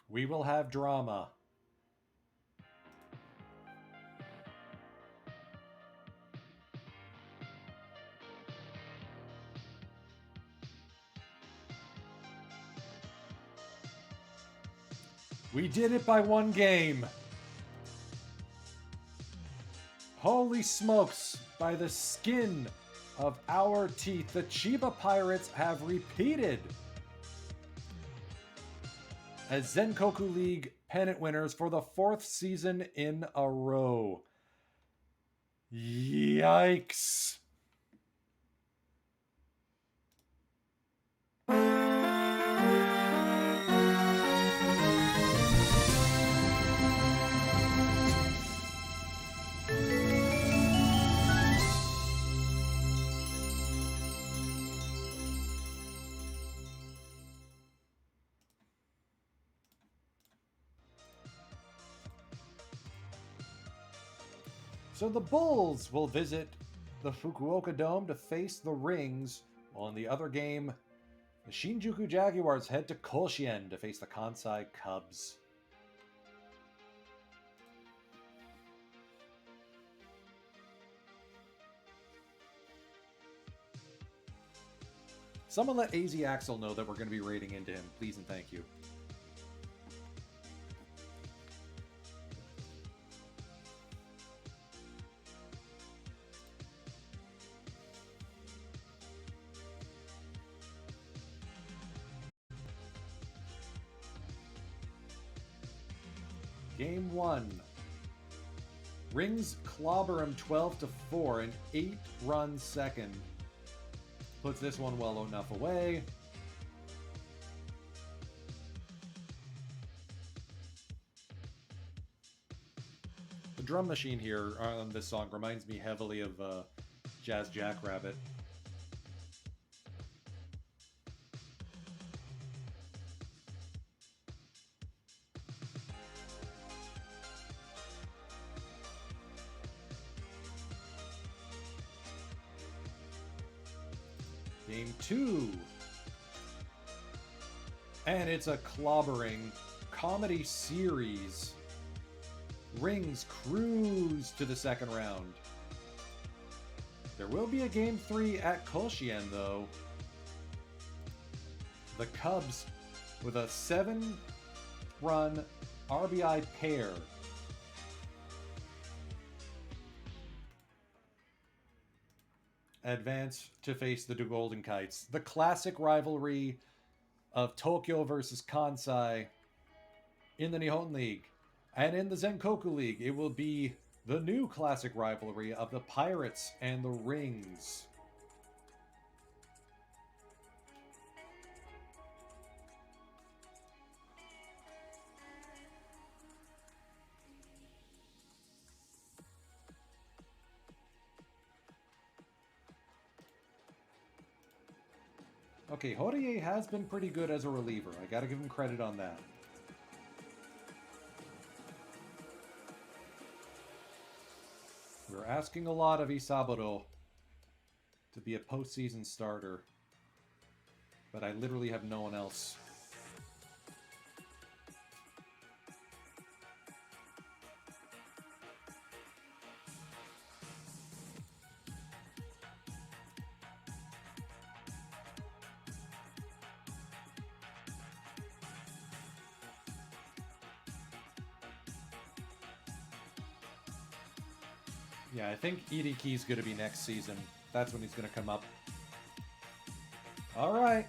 S1: We will have drama. We did it by 1 game. Holy smokes, by the skin of our teeth, the Chiba Pirates have repeated as Zenkoku League pennant winners for the 4th season in a row. Yikes. So the Bulls will visit the Fukuoka Dome to face the Rings, while in the other game, the Shinjuku Jaguars head to Koshien to face the Kansai Cubs. Someone let AZ Axel know that we're going to be raiding into him, please and thank you. Game 1. Rings clobber him 12-4, an 8-run second. Puts this one well enough away. The drum machine here on this song reminds me heavily of Jazz Jackrabbit. Game 2. And it's a clobbering comedy series. Rings cruise to the second round. There will be a Game 3 at Kolchien, though. The Cubs with a 7-run RBI pair. Advance to face the Golden Kites. The classic rivalry of Tokyo versus Kansai in the Nihon League. And in the Zenkoku League, it will be the new classic rivalry of the Pirates and the Rings. Okay, Horie has been pretty good as a reliever. I gotta give him credit on that. We're asking a lot of Isaburo to be a postseason starter, but I literally have no one else. Yeah, I think Iriki's going to be next season. That's when he's going to come up. All right.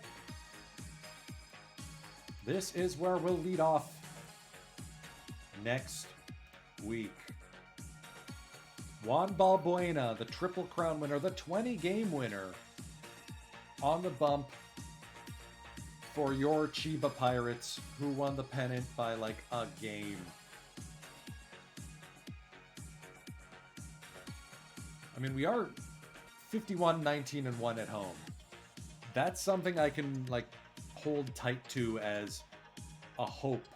S1: This is where we'll lead off next week. Juan Balbuena, the Triple Crown winner, the 20-game winner, on the bump for your Chiba Pirates, who won the pennant by like a game. I mean, we are 51-19-1 at home. That's something I can like hold tight to as a hope.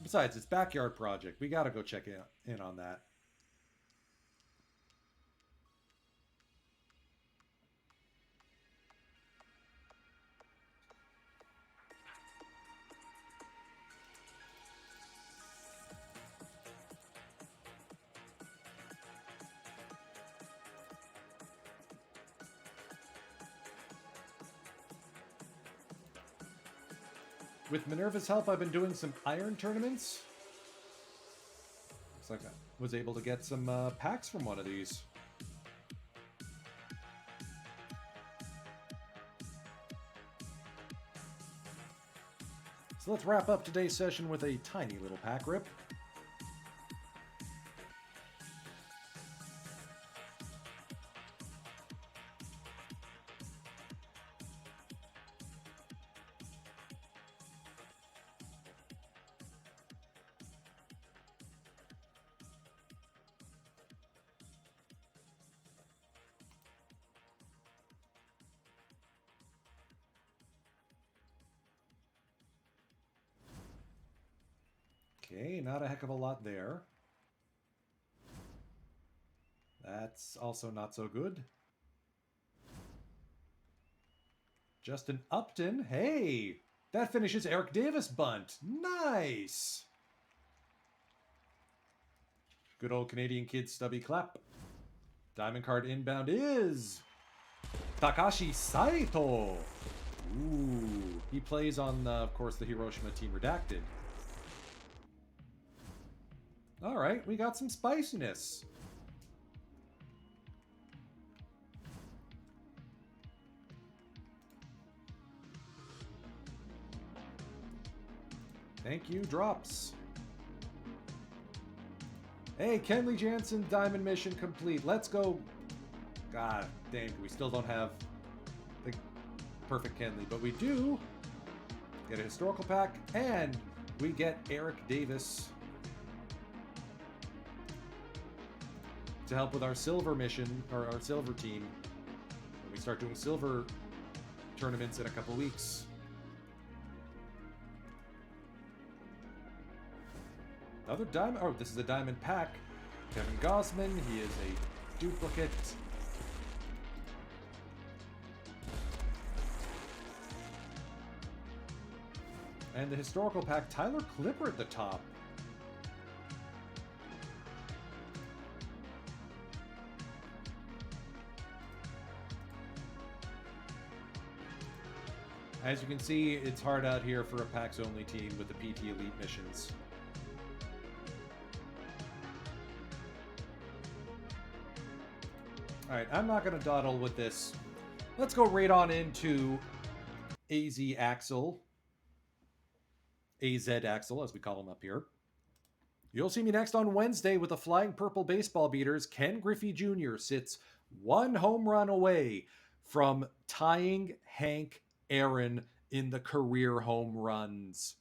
S1: Besides, it's Backyard Project. We gotta go check in on that. With Minerva's help, I've been doing some iron tournaments. Looks like I was able to get some packs from one of these. So let's wrap up today's session with a tiny little pack rip. Okay, not a heck of a lot there. That's also not so good. Justin Upton. Hey! That finishes Eric Davis bunt. Nice! Good old Canadian kid stubby clap. Diamond card inbound is Takashi Saito. Ooh. He plays on, of course, the Hiroshima Team Redacted. All right, we got some spiciness. Thank you, drops. Hey, Kenley Jansen, diamond mission complete. Let's go. God dang, we still don't have the perfect Kenley, but we do get a historical pack, and we get Eric Davis to help with our silver mission, or our silver team. When we start doing silver tournaments in a couple weeks. Another diamond. Oh, this is a diamond pack. Kevin Gossman. He is a duplicate. And the historical pack, Tyler Clipper at the top. As you can see, it's hard out here for a packs only team with the PT Elite missions. Alright, I'm not going to dawdle with this. Let's go right on into AZ Axel. AZ Axel, as we call him up here. You'll see me next on Wednesday with the Flying Purple Baseball Beaters. Ken Griffey Jr. sits one home run away from tying Hank Aaron in the career home runs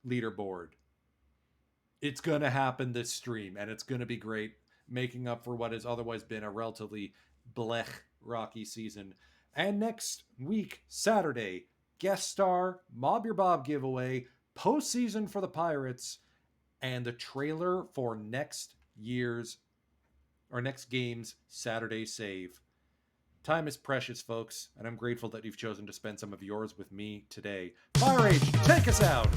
S1: leaderboard. It's going to happen this stream, and it's going to be great, making up for what has otherwise been a relatively blech, rocky season. And next week, Saturday, guest star, Mob Your Bob giveaway, postseason for the Pirates, and the trailer for next game's Saturday save. Time is precious, folks, and I'm grateful that you've chosen to spend some of yours with me today. Firage, take us out!